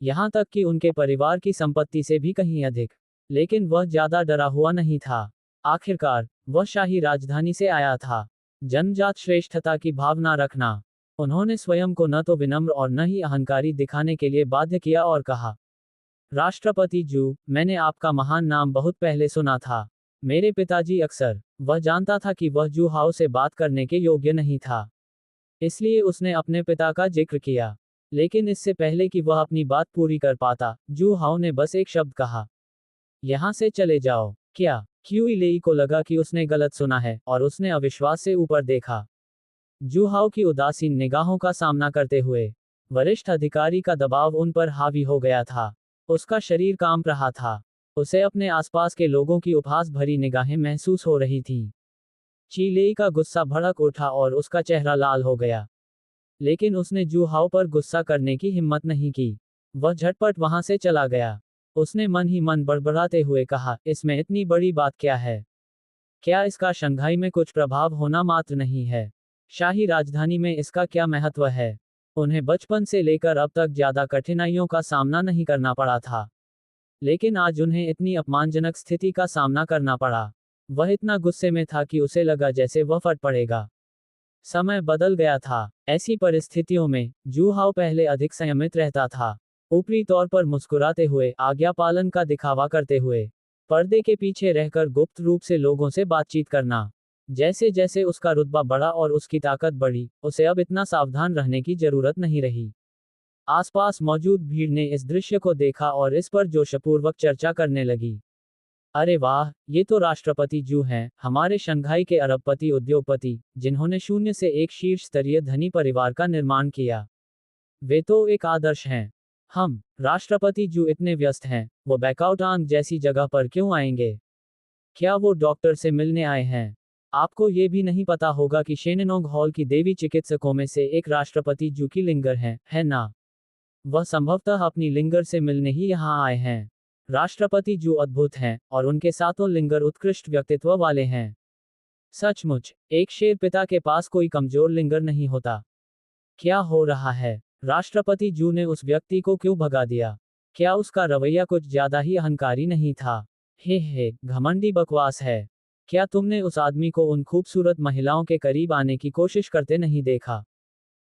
यहां तक कि उनके परिवार की संपत्ति से भी कहीं अधिक। लेकिन वह ज्यादा डरा हुआ नहीं था। आखिरकार, वह शाही राजधानी से आया था। जन्मजात श्रेष्ठता की भावना रखना। उन्होंने स्वयं को न तो विनम्र और न ही अहंकारी दिखाने के लिए बाध्य किया और कहा, राष्ट्रपति जू, मैंने आपका महान नाम बहुत पहले सुना था। मेरे पिताजी अक्सर। वह जानता था कि वह जूहाओ से बात करने के योग्य नहीं था। इसलिए उसने अपने पिता का जिक्र किया। लेकिन इससे पहले कि वह अपनी बात पूरी कर पाता, जूहाओ ने बस एक शब्द कहा, यहां से चले जाओ। क्या? क्यूई लेई को लगा कि उसने गलत सुना है, और उसने अविश्वास से ऊपर देखा। जूहाओ की उदासीन निगाहों का सामना करते हुए, वरिष्ठ अधिकारी का दबाव उन पर हावी हो गया था। उसका शरीर कांप रहा था। उसे अपने आसपास के लोगों की उपहास भरी निगाहें महसूस हो रही थीं। चीलेई का गुस्सा भड़क उठा और उसका चेहरा लाल हो गया। लेकिन उसने जूहाओ पर गुस्सा करने की हिम्मत नहीं की। वह झटपट वहां से चला गया। उसने मन ही मन बड़बड़ाते हुए कहा, इसमें इतनी बड़ी बात क्या है? क्या इसका शंघाई में कुछ प्रभाव होना मात्र नहीं है? शाही राजधानी में इसका क्या महत्व है? उन्हें बचपन से लेकर अब तक ज्यादा कठिनाइयों का सामना नहीं करना पड़ा था। लेकिन आज उन्हें इतनी अपमानजनक स्थिति का सामना करना पड़ा। वह इतना गुस्से में था कि उसे लगा जैसे वह फट पड़ेगा। समय बदल गया था। ऐसी परिस्थितियों में जूहाओ पहले अधिक संयमित रहता था। ऊपरी तौर पर मुस्कुराते हुए, आज्ञा पालन का दिखावा करते हुए, पर्दे के पीछे रहकर गुप्त रूप से लोगों से बातचीत करना। जैसे जैसे उसका रुतबा बढ़ा और उसकी ताकत बढ़ी, उसे अब इतना सावधान रहने की जरूरत नहीं रही। आसपास मौजूद भीड़ ने इस दृश्य को देखा और इस पर जोशपूर्वक चर्चा करने लगी। अरे वाह, ये तो राष्ट्रपति जू हैं, हमारे शंघाई के अरबपति उद्योगपति, जिन्होंने शून्य से एक शीर्ष स्तरीय धनी परिवार का निर्माण किया। वे तो एक आदर्श हैं। हम राष्ट्रपति जू इतने व्यस्त हैं, वो बैकाउटांग जैसी जगह पर क्यों आएंगे? क्या वो डॉक्टर से मिलने आए हैं? आपको ये भी नहीं पता होगा कि शेननोंग हॉल की देवी चिकित्सकों में से एक राष्ट्रपति जू की लिंगर हैं, है ना? वह संभवतः अपनी लिंगर से मिलने ही यहाँ आए हैं। राष्ट्रपति जू अद्भुत हैं, और उनके सातों लिंगर उत्कृष्ट व्यक्तित्व वाले हैं। सचमुच, एक शेर पिता के पास कोई कमजोर लिंगर नहीं होता। क्या हो रहा है? राष्ट्रपति जू ने उस व्यक्ति को क्यों भगा दिया? क्या उसका रवैया कुछ ज्यादा ही अहंकारी नहीं था? हे, घमंडी बकवास है। क्या तुमने उस आदमी को उन खूबसूरत महिलाओं के करीब आने की कोशिश करते नहीं देखा?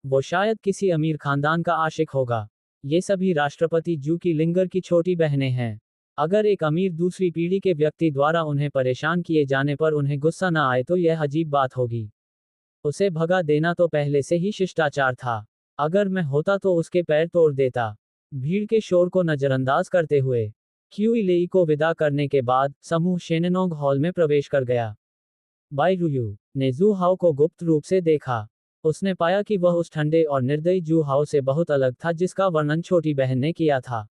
वो शायद किसी अमीर खानदान का आशिक होगा। ये सभी राष्ट्रपति जू की लिंगर की छोटी बहनें हैं। अगर एक अमीर दूसरी पीढ़ी के व्यक्ति द्वारा उन्हें परेशान किए जाने पर उन्हें गुस्सा न आए तो यह अजीब बात होगी। उसे भगा देना तो पहले से ही शिष्टाचार था। अगर मैं होता तो उसके पैर तोड़ देता। भीड़ के शोर को नजरअंदाज करते हुए क्यूई लेई को विदा करने के बाद समूह शेननोंग हॉल में प्रवेश कर गया। बाई रुयू ने जू हाओ को गुप्त रूप से देखा। उसने पाया कि वह उस ठंडे और निर्दयी जू हाओ से बहुत अलग था जिसका वर्णन छोटी बहन ने किया था।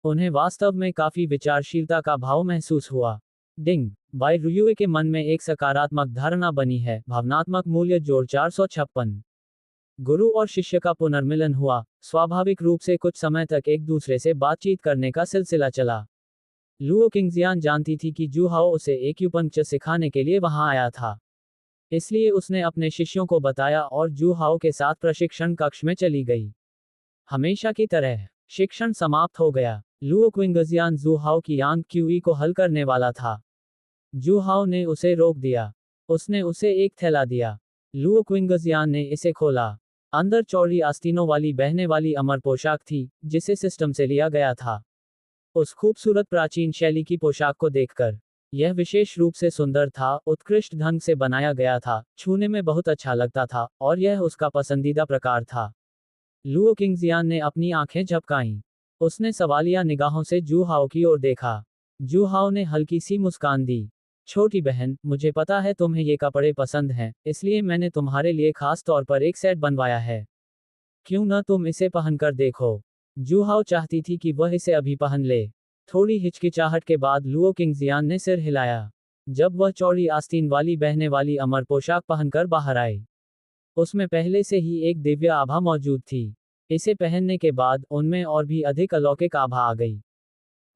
उन्हें वास्तव में काफी विचारशीलता का भाव महसूस हुआ। डिंग, बाई रुयुए के मन में एक सकारात्मक धारणा बनी है। भावनात्मक मूल्य जोड़ 456। गुरु और शिष्य का पुनर्मिलन हुआ। स्वाभाविक रूप से कुछ समय तक एक दूसरे से बातचीत करने का सिलसिला चला। लुओ किंगजियान जानती थी कि जू हाओ उसे एक्यूपंक्चर सिखाने के लिए वहां आया था। इसलिए उसने अपने शिष्यों को बताया और जू हाओ के साथ प्रशिक्षण कक्ष में चली गई। हमेशा की तरह शिक्षण समाप्त हो गया। लुओ क्विंगजियान जू हाओ की यांग क्यूई को हल करने वाला था। जू हाओ ने उसे रोक दिया। उसने उसे एक थैला दिया। लुओ क्विंगजियान ने इसे खोला। अंदर चौड़ी आस्तीनों वाली बहने वाली अमर पोशाक थी, जिसे सिस्टम से लिया गया था। उस खूबसूरत प्राचीन शैली की पोशाक को देखकर यह विशेष रूप से सुंदर था, उत्कृष्ट ढंग से बनाया गया था, छूने में बहुत अच्छा लगता था, और यह उसका पसंदीदा प्रकार था। लुओ किंगजियान ने अपनी आंखें झपकाईं। उसने सवालिया निगाहों से जू हाओ की ओर देखा। जू हाओ ने हल्की सी मुस्कान दी। छोटी बहन, मुझे पता है तुम्हें ये कपड़े पसंद हैं, इसलिए मैंने तुम्हारे लिए खास तौर पर एक सेट बनवाया है। क्यों न तुम इसे पहनकर देखो? जू हाओ चाहती थी कि वह इसे अभी पहन ले। थोड़ी हिचकिचाहट के बाद लुओ किंगजियान ने सिर हिलाया। जब वह चौड़ी आस्तीन वाली बहने वाली अमर पोशाक पहनकर बाहर आई, उसमें पहले से ही एक दिव्य आभा मौजूद थी। इसे पहनने के बाद उनमें और भी अधिक अलौकिक आभा आ गई।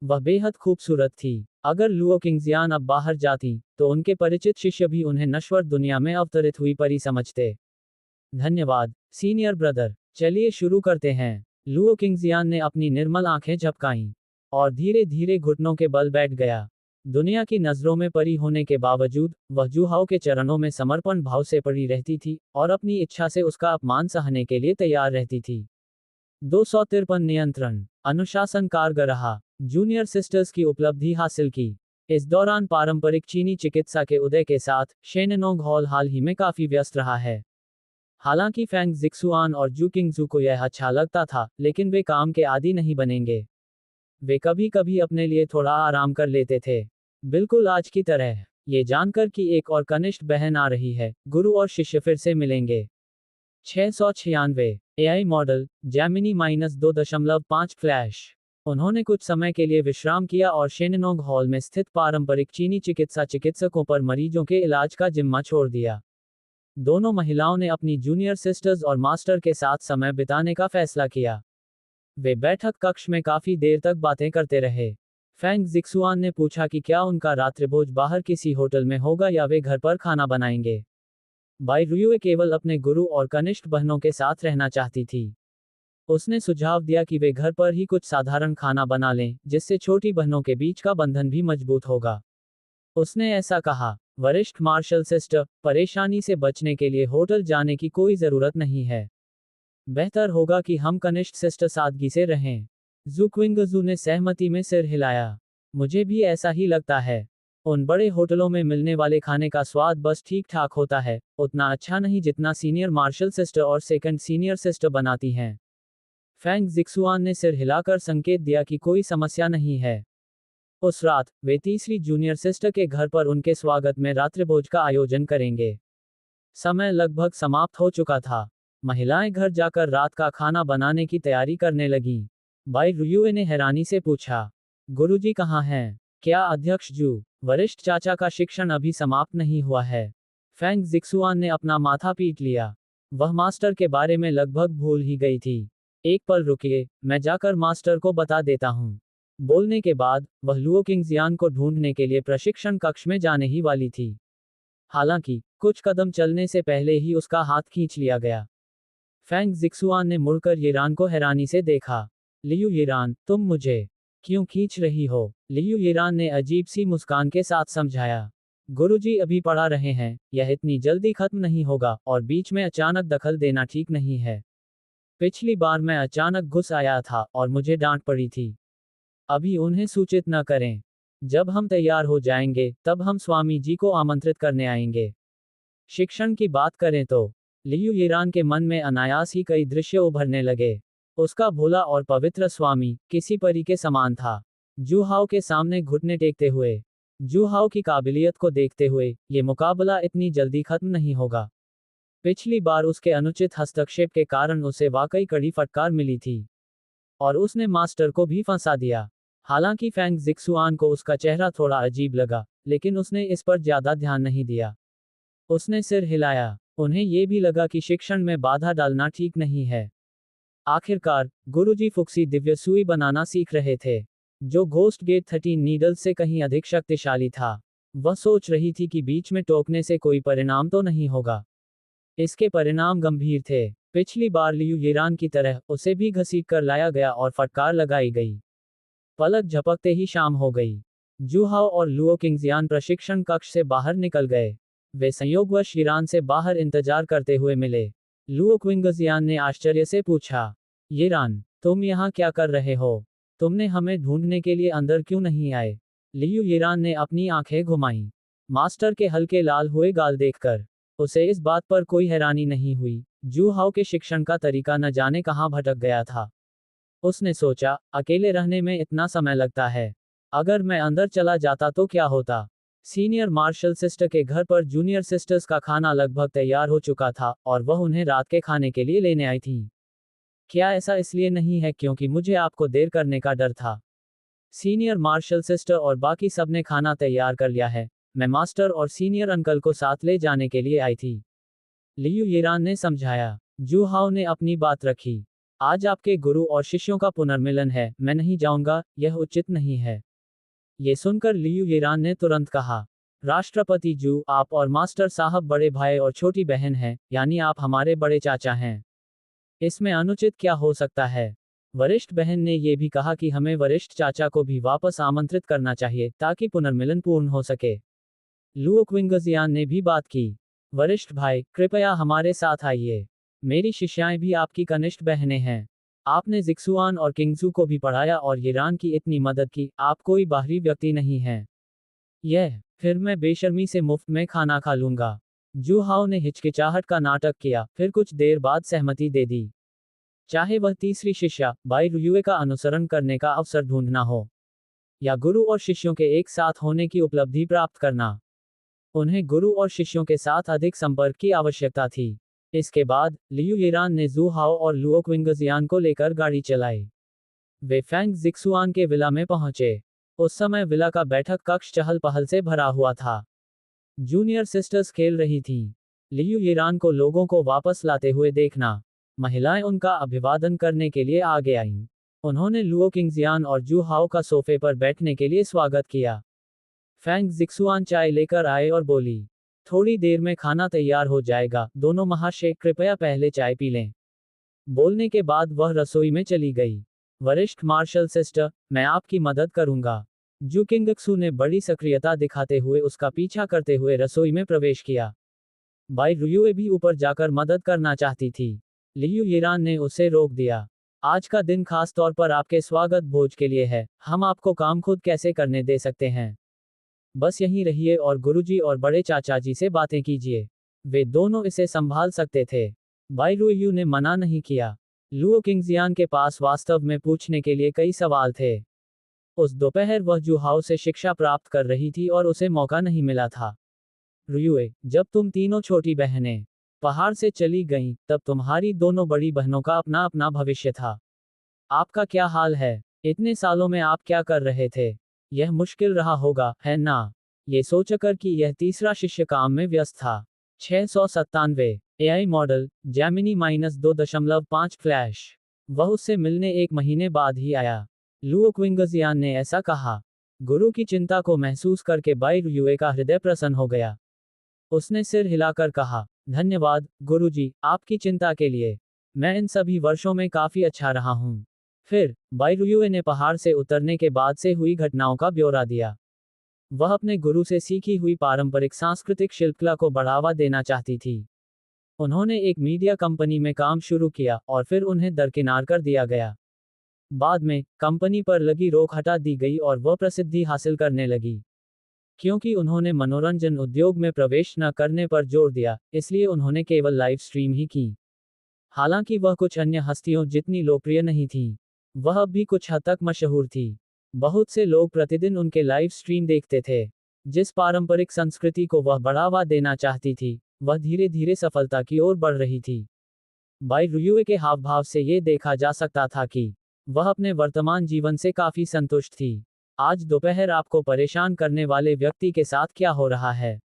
वह बेहद खूबसूरत थी। अगर लुओ किंगजियान अब बाहर जाती, तो उनके परिचित शिष्य भी उन्हें नश्वर दुनिया में अवतरित हुई परी समझते। धन्यवाद, सीनियर ब्रदर। चलिए शुरू करते हैं। लुओ किंगजियान ने अपनी निर्मल आंखें झपकाईं और धीरे धीरे घुटनों के बल बैठ गया। दुनिया की नजरों में परी होने के बावजूद वह जू हाओ के चरणों में समर्पण भाव से पड़ी रहती थी और अपनी इच्छा से उसका अपमान सहने के लिए तैयार रहती थी। 253 नियंत्रण अनुशासन कारगर रहा। जूनियर सिस्टर्स की उपलब्धि हासिल की। इस दौरान पारंपरिक चीनी चिकित्सा के उदय के साथ शेननोंग हॉल हाल ही में काफी व्यस्त रहा है। हालांकि फेंग जिक्सुआन और जू किंगजू को यह अच्छा लगता था, लेकिन वे काम के आदी नहीं बनेंगे। वे कभी कभी अपने लिए थोड़ा आराम कर लेते थे। बिल्कुल आज की तरह। ये जानकर कि एक और कनिष्ठ बहन आ रही है, गुरु और शिष्य फिर से मिलेंगे। 696 एआई मॉडल जैमिनी -2.5 फ्लैश। उन्होंने कुछ समय के लिए विश्राम किया और शेननोंग हॉल में स्थित पारंपरिक चीनी चिकित्सा चिकित्सकों पर मरीजों के इलाज का जिम्मा छोड़ दिया। दोनों महिलाओं ने अपनी जूनियर सिस्टर्स और मास्टर के साथ समय बिताने का फैसला किया। वे बैठक कक्ष में काफी देर तक बातें करते रहे। फेंग जिक्सुआन ने पूछा कि क्या उनका रात्रिभोज बाहर किसी होटल में होगा या वे घर पर खाना बनाएंगे। बाई रुयुए केवल अपने गुरु और कनिष्ठ बहनों के साथ रहना चाहती थी। उसने सुझाव दिया कि वे घर पर ही कुछ साधारण खाना बना लें, जिससे छोटी बहनों के बीच का बंधन भी मजबूत होगा। उसने ऐसा कहा, वरिष्ठ मार्शल सिस्टर, परेशानी से बचने के लिए होटल जाने की कोई जरूरत नहीं है। बेहतर होगा कि हम कनिष्ठ सिस्टर सादगी से रहें। जू क्विंगजू ने सहमति में सिर हिलाया। मुझे भी ऐसा ही लगता है। उन बड़े होटलों में मिलने वाले खाने का स्वाद बस ठीक ठाक होता है, उतना अच्छा नहीं जितना सीनियर मार्शल सिस्टर और सेकंड सीनियर सिस्टर बनाती हैं। फैंग जिक्सुआन ने सिर हिलाकर संकेत दिया कि कोई समस्या नहीं है। उस रात वे तीसरी जूनियर सिस्टर के घर पर उनके स्वागत में रात्रिभोज का आयोजन करेंगे। समय लगभग समाप्त हो चुका था। महिलाएं घर जाकर रात का खाना बनाने की तैयारी करने लगीं। बाई रुयुए ने हैरानी से पूछा, गुरुजी कहाँ हैं? क्या अध्यक्ष जू, वरिष्ठ चाचा का शिक्षण अभी समाप्त नहीं हुआ है? फैंग जिक्सुआन ने अपना माथा पीट लिया। वह मास्टर के बारे में लगभग भूल ही गई थी। एक पल रुकिए, मैं जाकर मास्टर को बता देता हूँ। बोलने के बाद वह लुओ किंगजियान को ढूंढने के लिए प्रशिक्षण कक्ष में जाने ही वाली थी। हालांकि कुछ कदम चलने से पहले ही उसका हाथ खींच लिया गया। फैंग जिक्सुआन ने मुड़कर येरान को हैरानी से देखा। लियू येरान, तुम मुझे क्यों खींच रही हो? लियू येरान ने अजीब सी मुस्कान के साथ समझाया। गुरुजी अभी पढ़ा रहे हैं, यह इतनी जल्दी खत्म नहीं होगा, और बीच में अचानक दखल देना ठीक नहीं है। पिछली बार मैं अचानक घुस आया था और मुझे डांट पड़ी थी। अभी उन्हें सूचित न करें। जब हम तैयार हो जाएंगे, तब हम स्वामी जी को आमंत्रित करने आएंगे। शिक्षण की बात करें तो लियू येरान के मन में अनायास ही कई दृश्य उभरने लगे। उसका भोला और पवित्र स्वामी किसी परी के समान था। जूहाओ के सामने घुटने टेकते हुए, जूहाओ की काबिलियत को देखते हुए, ये मुकाबला इतनी जल्दी खत्म नहीं होगा। पिछली बार उसके अनुचित हस्तक्षेप के कारण उसे वाकई कड़ी फटकार मिली थी, और उसने मास्टर को भी फंसा दिया। हालांकि फैंग जिक्सुआन को उसका चेहरा थोड़ा अजीब लगा, लेकिन उसने इस पर ज्यादा ध्यान नहीं दिया। उसने सिर हिलाया। उन्हें ये भी लगा कि शिक्षण में बाधा डालना ठीक नहीं है। आखिरकार गुरुजी फुक्सी दिव्य सुई बनाना सीख रहे थे, जो घोस्ट गेट 13 नीडल से कहीं अधिक शक्तिशाली था। वह सोच रही थी कि बीच में टोकने से कोई परिणाम तो नहीं होगा। इसके परिणाम गंभीर थे। पिछली बार लियू येरान की तरह उसे भी घसीट कर लाया गया और फटकार लगाई गई। पलक झपकते ही शाम हो गई। जूहाओ और लुओ किंगजियान प्रशिक्षण कक्ष से बाहर निकल गए। वे संयोगवश ईरान से बाहर इंतजार करते हुए मिले। लुओ क्विंगजियान ने आश्चर्य से पूछा, येरान, तुम यहाँ क्या कर रहे हो? तुमने हमें ढूंढने के लिए अंदर क्यों नहीं आए? लियू येरान ने अपनी आंखें घुमाईं। मास्टर के हल्के लाल हुए गाल देखकर उसे इस बात पर कोई हैरानी नहीं हुई। जूहाओ के शिक्षण का तरीका न जाने कहाँ भटक गया था। उसने सोचा, अकेले रहने में इतना समय लगता है। अगर मैं अंदर चला जाता तो क्या होता? सीनियर मार्शल सिस्टर के घर पर जूनियर सिस्टर्स का खाना लगभग तैयार हो चुका था, और वह उन्हें रात के खाने के लिए लेने आई थी। क्या ऐसा इसलिए नहीं है क्योंकि मुझे आपको देर करने का डर था? सीनियर मार्शल सिस्टर और बाकी सबने खाना तैयार कर लिया है। मैं मास्टर और सीनियर अंकल को साथ ले जाने के लिए आई थी, लियू येरान ने समझाया। जूहाओ ने अपनी बात रखी। आज आपके गुरु और शिष्यों का पुनर्मिलन है, मैं नहीं जाऊंगा, यह उचित नहीं है। ये सुनकर लियू येरान ने तुरंत कहा, राष्ट्रपति जू, आप और मास्टर साहब बड़े भाई और छोटी बहन हैं, यानी आप हमारे बड़े चाचा हैं। इसमें अनुचित क्या हो सकता है? वरिष्ठ बहन ने यह भी कहा कि हमें वरिष्ठ चाचा को भी वापस आमंत्रित करना चाहिए ताकि पुनर्मिलन पूर्ण हो सके। लुओ क्विंगजियान ने भी बात की। वरिष्ठ भाई, कृपया हमारे साथ आइए। मेरी शिष्याएं भी आपकी कनिष्ठ बहनें हैं। आपने जिक्सुआन और किंगजू को भी पढ़ाया और येरान की इतनी मदद की, आप कोई बाहरी व्यक्ति नहीं हैं। फिर मैं बेशर्मी से मुफ्त में खाना खा लूंगा। जूहाओ ने हिचकिचाहट का नाटक किया, फिर कुछ देर बाद सहमति दे दी। चाहे वह तीसरी शिष्या बाई रुयुए का अनुसरण करने का अवसर ढूंढना हो, या गुरु और शिष्यों के एक साथ होने की उपलब्धि प्राप्त करना, उन्हें गुरु और शिष्यों के साथ अधिक संपर्क की आवश्यकता थी। इसके बाद लियू येरान ने जूहाओ और लुओ क्विंगजियान को लेकर गाड़ी चलाई। वे फैंग जिक्सुआन के विला में पहुंचे। उस समय विला का बैठक कक्ष चहल पहल से भरा हुआ था। जूनियर सिस्टर्स खेल रही थीं। लियू येरान को लोगों को वापस लाते हुए देखना, महिलाएं उनका अभिवादन करने के लिए आगे आईं। उन्होंने लुओ किंगजियान और जूहाओ का सोफे पर बैठने के लिए स्वागत किया। फैंग जिक्सुआन चाय लेकर आए और बोली, थोड़ी देर में खाना तैयार हो जाएगा, दोनों महाशय कृपया पहले चाय पी लें। बोलने के बाद वह रसोई में चली गई। वरिष्ठ मार्शल सिस्टर, मैं आपकी मदद करूंगा। जू किंगक्सू ने बड़ी सक्रियता दिखाते हुए उसका पीछा करते हुए रसोई में प्रवेश किया। बाई रुयुए भी ऊपर जाकर मदद करना चाहती थी। लियू येरान ने उसे रोक दिया। आज का दिन खास तौर पर आपके स्वागत भोज के लिए है, हम आपको काम खुद कैसे करने दे सकते हैं? बस यहीं रहिए और गुरुजी और बड़े चाचा जी से बातें कीजिए। वे दोनों इसे संभाल सकते थे। बाई रुयू ने मना नहीं किया। लुओ किंगजियान के पास वास्तव में पूछने के लिए कई सवाल थे। उस दोपहर वह जुहाओ से शिक्षा प्राप्त कर रही थी और उसे मौका नहीं मिला था। रुयुए, जब तुम तीनों छोटी बहनें पहाड़ से चली गईं, तब तुम्हारी दोनों बड़ी बहनों का अपना अपना भविष्य था। आपका क्या हाल है? इतने सालों में आप क्या कर रहे थे? यह मुश्किल रहा होगा, है ना? ये सोचकर कि यह तीसरा शिष्य काम में व्यस्त था। 697 एआई मॉडल जैमिनी -2.5 फ्लैश। वह उससे मिलने एक महीने बाद ही आया। लुओ क्विंगजियान ने ऐसा कहा। गुरु की चिंता को महसूस करके बाई रुयुए का हृदय प्रसन्न हो गया। उसने सिर हिलाकर कहा, धन्यवाद, गुरुजी, आपकी चिंता के लिए। मैं इन सभी वर्षों में काफी अच्छा रहा हूँ। फिर बाई रुयुए ने पहाड़ से उतरने के बाद से हुई घटनाओं का ब्यौरा दिया। वह अपने गुरु से सीखी हुई पारंपरिक सांस्कृतिक शिल्पकला को बढ़ावा देना चाहती थी। उन्होंने एक मीडिया कंपनी में काम शुरू किया और फिर उन्हें दरकिनार कर दिया गया। बाद में कंपनी पर लगी रोक हटा दी गई और वह प्रसिद्धि हासिल करने लगी। क्योंकि उन्होंने मनोरंजन उद्योग में प्रवेश न करने पर जोर दिया, इसलिए उन्होंने केवल लाइव स्ट्रीम ही की। हालांकि वह कुछ अन्य हस्तियों जितनी लोकप्रिय नहीं थी, वह अब भी कुछ हद तक मशहूर थी। बहुत से लोग प्रतिदिन उनके लाइव स्ट्रीम देखते थे। जिस पारंपरिक संस्कृति को वह बढ़ावा देना चाहती थी, वह धीरे धीरे सफलता की ओर बढ़ रही थी। बाई रुयुए के हाव भाव से ये देखा जा सकता था कि वह अपने वर्तमान जीवन से काफी संतुष्ट थी। आज दोपहर आपको परेशान करने वाले व्यक्ति के साथ क्या हो रहा है?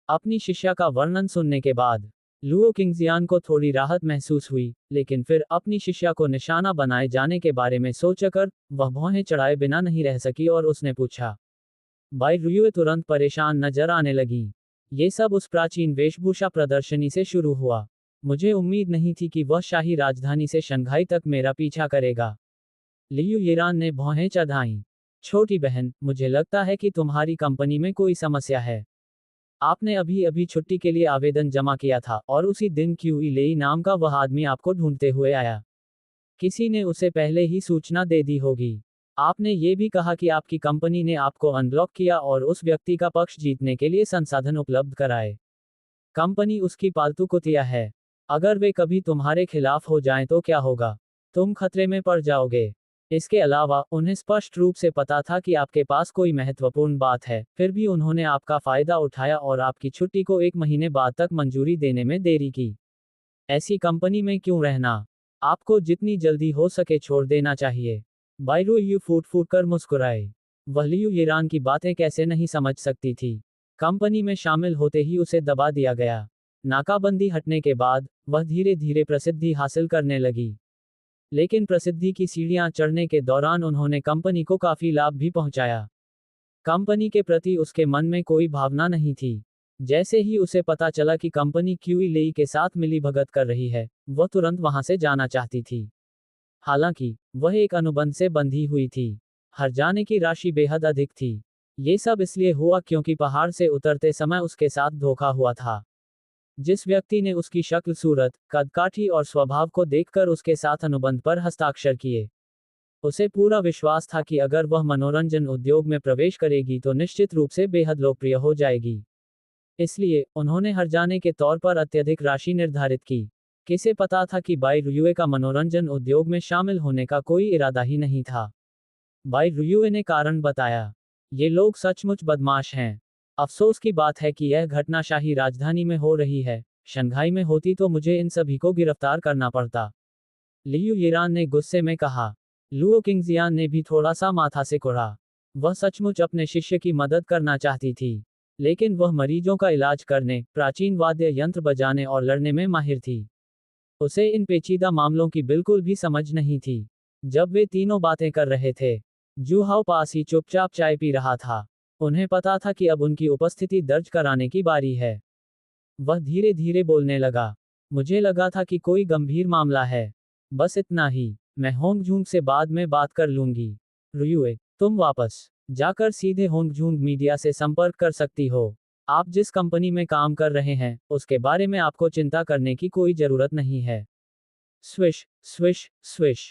अपनी शिष्या का वर्णन सुनने के बाद लुओ किंगजियान को थोड़ी राहत महसूस हुई, लेकिन फिर अपनी शिष्या को निशाना बनाए जाने के बारे में सोचकर वह भौहें चढ़ाए बिना नहीं रह सकी और उसने पूछा। बाई रुयुए तुरंत परेशान नजर आने लगी। ये सब उस प्राचीन वेशभूषा प्रदर्शनी से शुरू हुआ। मुझे उम्मीद नहीं थी कि वह शाही राजधानी से शंघाई तक मेरा पीछा करेगा। लियू येरान ने भौहें चढ़ाईं। छोटी बहन, मुझे लगता है कि तुम्हारी कंपनी में कोई समस्या है। आपने अभी अभी छुट्टी के लिए आवेदन जमा किया था और उसी दिन क्यूई लेई नाम का वह आदमी आपको ढूंढते हुए आया। किसी ने उसे पहले ही सूचना दे दी होगी। आपने ये भी कहा कि आपकी कंपनी ने आपको अनब्लॉक किया और उस व्यक्ति का पक्ष जीतने के लिए संसाधन उपलब्ध कराए। कंपनी उसकी पालतू कुतिया है। अगर वे कभी तुम्हारे खिलाफ हो जाएं तो क्या होगा? तुम खतरे में पड़ जाओगे। इसके अलावा उन्हें स्पष्ट रूप से पता था कि आपके पास कोई महत्वपूर्ण बात है, फिर भी उन्होंने आपका फायदा उठाया और आपकी छुट्टी को 1 महीने बाद तक मंजूरी देने में देरी की। ऐसी कंपनी में क्यों रहना? आपको जितनी जल्दी हो सके छोड़ देना चाहिए। बाइरू यू फूट फूट कर मुस्कुराए। वह लियू येरान की बातें कैसे नहीं समझ सकती थी। कंपनी में शामिल होते ही उसे दबा दिया गया। नाकाबंदी हटने के बाद वह धीरे धीरे प्रसिद्धि हासिल करने लगी। लेकिन प्रसिद्धि की सीढ़ियां चढ़ने के दौरान उन्होंने कंपनी को काफी लाभ भी पहुंचाया। कंपनी के प्रति उसके मन में कोई भावना नहीं थी। जैसे ही उसे पता चला कि कंपनी क्यूई लेई के साथ मिलीभगत कर रही है, वह तुरंत वहां से जाना चाहती थी। हालांकि वह एक अनुबंध से बंधी हुई थी। हर जाने की राशि बेहद अधिक थी। ये सब इसलिए हुआ क्योंकि पहाड़ से उतरते समय उसके साथ धोखा हुआ था। जिस व्यक्ति ने उसकी शक्ल, सूरत, कदकाठी और स्वभाव को देखकर उसके साथ अनुबंध पर हस्ताक्षर किए, उसे पूरा विश्वास था कि अगर वह मनोरंजन उद्योग में प्रवेश करेगी तो निश्चित रूप से बेहद लोकप्रिय हो जाएगी। इसलिए उन्होंने हर जाने के तौर पर अत्यधिक राशि निर्धारित की। किसे पता था कि बाई रुयुए का मनोरंजन उद्योग में शामिल होने का कोई इरादा ही नहीं था। बाई रुयुए ने कारण बताया, ये लोग सचमुच बदमाश हैं। अफसोस की बात है कि यह घटना शाही राजधानी में हो रही है। शंघाई में होती तो मुझे इन सभी को गिरफ्तार करना पड़ता। लियू येरान ने गुस्से में कहा। लुओ किंगजियान ने भी थोड़ा सा माथा से कुढ़ा। वह सचमुच अपने शिष्य की मदद करना चाहती थी, लेकिन वह मरीजों का इलाज करने, प्राचीन वाद्य यंत्र बजाने और लड़ने में माहिर थी। उसे इन पेचीदा मामलों की बिल्कुल भी समझ नहीं थी। जब वे तीनों बातें कर रहे थे, जूहाओ पास ही चुपचाप चाय पी रहा था। उन्हें पता था कि अब उनकी उपस्थिति दर्ज कराने की बारी है। वह धीरे धीरे बोलने लगा। मुझे लगा था कि कोई गंभीर मामला है। बस इतना ही। मैं होंगझुंग से बाद में बात कर लूंगी। रुयुए, तुम वापस जाकर सीधे होंगझुंग मीडिया से संपर्क कर सकती हो। आप जिस कंपनी में काम कर रहे हैं, उसके बारे में आपको चिंता करने की कोई जरूरत नहीं है। Swish, swish, swish.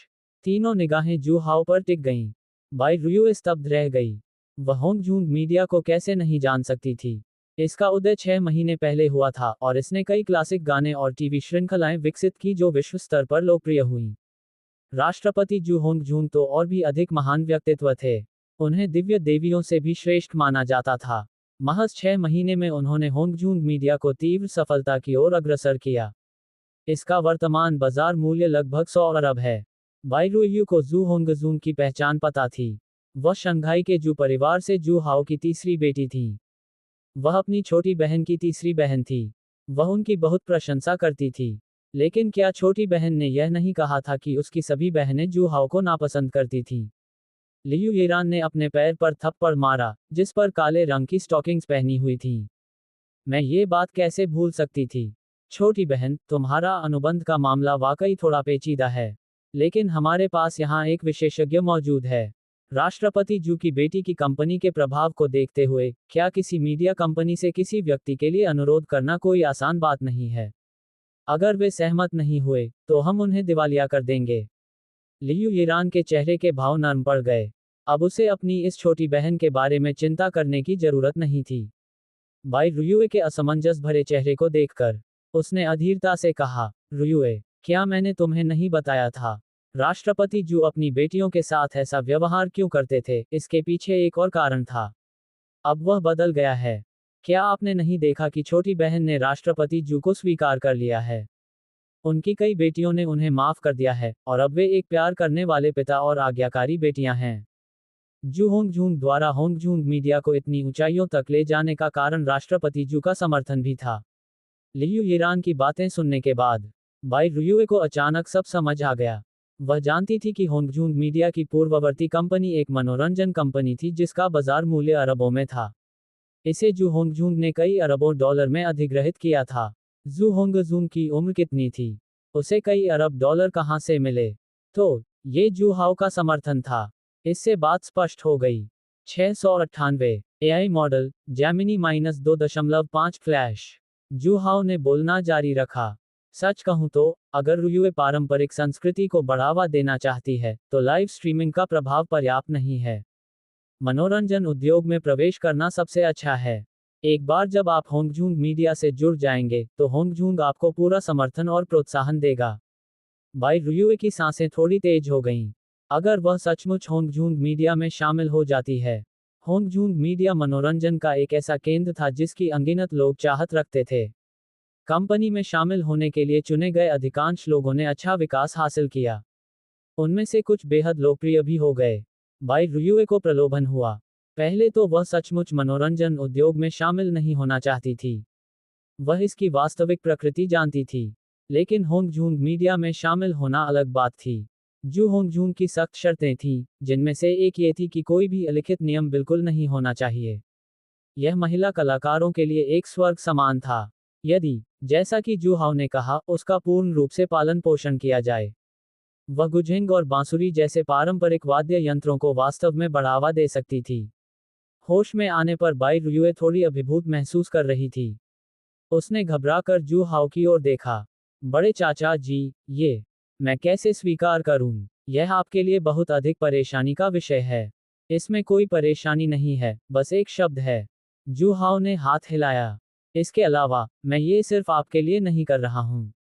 तीनों निगाहें जूहाओ पर टिक गईं। बाई रुयुए स्तब्ध रह गई। वह होंगजूंग मीडिया को कैसे नहीं जान सकती थी। इसका उदय 6 महीने पहले हुआ था और इसने कई क्लासिक गाने और टीवी श्रृंखलाएं विकसित की जो विश्व स्तर पर लोकप्रिय हुईं। राष्ट्रपति जू होंगजूंग तो और भी अधिक महान व्यक्तित्व थे। उन्हें दिव्य देवियों से भी श्रेष्ठ माना जाता था। महज 6 महीने में उन्होंने होंगजूंग मीडिया को तीव्र सफलता की ओर अग्रसर किया। इसका वर्तमान बाजार मूल्य लगभग 100 अरब है। बाई रुइयू को जू होंगजूंग की पहचान पता थी। वह शंघाई के जू परिवार से जू हाओ की तीसरी बेटी थी। वह अपनी छोटी बहन की तीसरी बहन थी। वह उनकी बहुत प्रशंसा करती थी। लेकिन क्या छोटी बहन ने यह नहीं कहा था कि उसकी सभी बहनें जू हाओ को नापसंद करती थीं? लियू ईरान ने अपने पैर पर थप्पड़ मारा, जिस पर काले रंग की स्टॉकिंग्स पहनी हुई थीं। मैं ये बात कैसे भूल सकती थी? छोटी बहन, तुम्हारा अनुबंध का मामला वाकई थोड़ा पेचीदा है। लेकिन हमारे पास यहाँ एक विशेषज्ञ मौजूद है। राष्ट्रपति जू की बेटी की कंपनी के प्रभाव को देखते हुए, क्या किसी मीडिया कंपनी से किसी व्यक्ति के लिए अनुरोध करना कोई आसान बात नहीं है। अगर वे सहमत नहीं हुए, तो हम उन्हें दिवालिया कर देंगे। लियू ईरान के चेहरे के भाव नरम पड़ गए। अब उसे अपनी इस छोटी बहन के बारे में चिंता करने की जरूरत नहीं थी। बाई रुयुए के असमंजस भरे चेहरे को देखकर उसने अधीरता से कहा, रुयुए, क्या मैंने तुम्हें नहीं बताया था? राष्ट्रपति जू अपनी बेटियों के साथ ऐसा व्यवहार क्यों करते थे, इसके पीछे एक और कारण था। अब वह बदल गया है। क्या आपने नहीं देखा कि छोटी बहन ने राष्ट्रपति जू को स्वीकार कर लिया है? उनकी कई बेटियों ने उन्हें माफ कर दिया है और अब वे एक प्यार करने वाले पिता और आज्ञाकारी बेटियां हैं। जू होंगजूंग द्वारा होंगजूंग मीडिया को इतनी ऊंचाइयों तक ले जाने का कारण राष्ट्रपति जू का समर्थन भी था। लियू ईरान की बातें सुनने के बाद बाई रुयुए को अचानक सब समझ आ गया। वह जानती थी कि होंगजूंग मीडिया की पूर्ववर्ती कंपनी एक मनोरंजन कंपनी थी जिसका बाजार मूल्य अरबों में था। इसे जू होंगजूंग ने कई अरबों डॉलर में अधिग्रहित किया था। जू होंगजूंग की उम्र कितनी थी? उसे कई अरब डॉलर कहां से मिले? तो ये जू हाओ का समर्थन था। इससे बात स्पष्ट हो गई। 698 एआई मॉडल जैमिनी -2.5 फ्लैश। जू हाओ ने बोलना जारी रखा। सच कहूं तो, अगर रुयुए पारंपरिक संस्कृति को बढ़ावा देना चाहती है, तो लाइव स्ट्रीमिंग का प्रभाव पर्याप्त नहीं है। मनोरंजन उद्योग में प्रवेश करना सबसे अच्छा है। एक बार जब आप होंगजूंग मीडिया से जुड़ जाएंगे, तो होंगजूंग आपको पूरा समर्थन और प्रोत्साहन देगा। बाई रुयुए की सांसें थोड़ी तेज हो गईं। अगर वह सचमुच होंगजूंग मीडिया में शामिल हो जाती है। होंगजूंग मीडिया मनोरंजन का एक ऐसा केंद्र था जिसकी अनगिनत लोग चाहत रखते थे। कंपनी में शामिल होने के लिए चुने गए अधिकांश लोगों ने अच्छा विकास हासिल किया। उनमें से कुछ बेहद लोकप्रिय भी हो गए। बाई रुयुए को प्रलोभन हुआ। पहले तो वह सचमुच मनोरंजन उद्योग में शामिल नहीं होना चाहती थी। वह इसकी वास्तविक प्रकृति जानती थी। लेकिन होंगजूंग मीडिया में शामिल होना अलग बात थी। जू होंगजूंग की सख्त शर्तें थीं, जिनमें से एक ये थी कि कोई भी अलिखित नियम बिल्कुल नहीं होना चाहिए। यह महिला कलाकारों के लिए एक स्वर्ग समान था। यदि, जैसा कि जू हाओ ने कहा, उसका पूर्ण रूप से पालन पोषण किया जाए। वह गुझिंग और बांसुरी जैसे पारंपरिक वाद्य यंत्रों को वास्तव में बढ़ावा दे सकती थी। होश में आने पर बाई रुयुए थोड़ी अभिभूत महसूस कर रही थी। उसने घबराकर जू हाओ की ओर देखा। बड़े चाचा जी, ये मैं कैसे स्वीकार करूं? यह आपके लिए बहुत अधिक परेशानी का विषय है। इसमें कोई परेशानी नहीं है, बस एक शब्द है। जू हाओ ने हाथ हिलाया। इसके अलावा, मैं ये सिर्फ आपके लिए नहीं कर रहा हूं।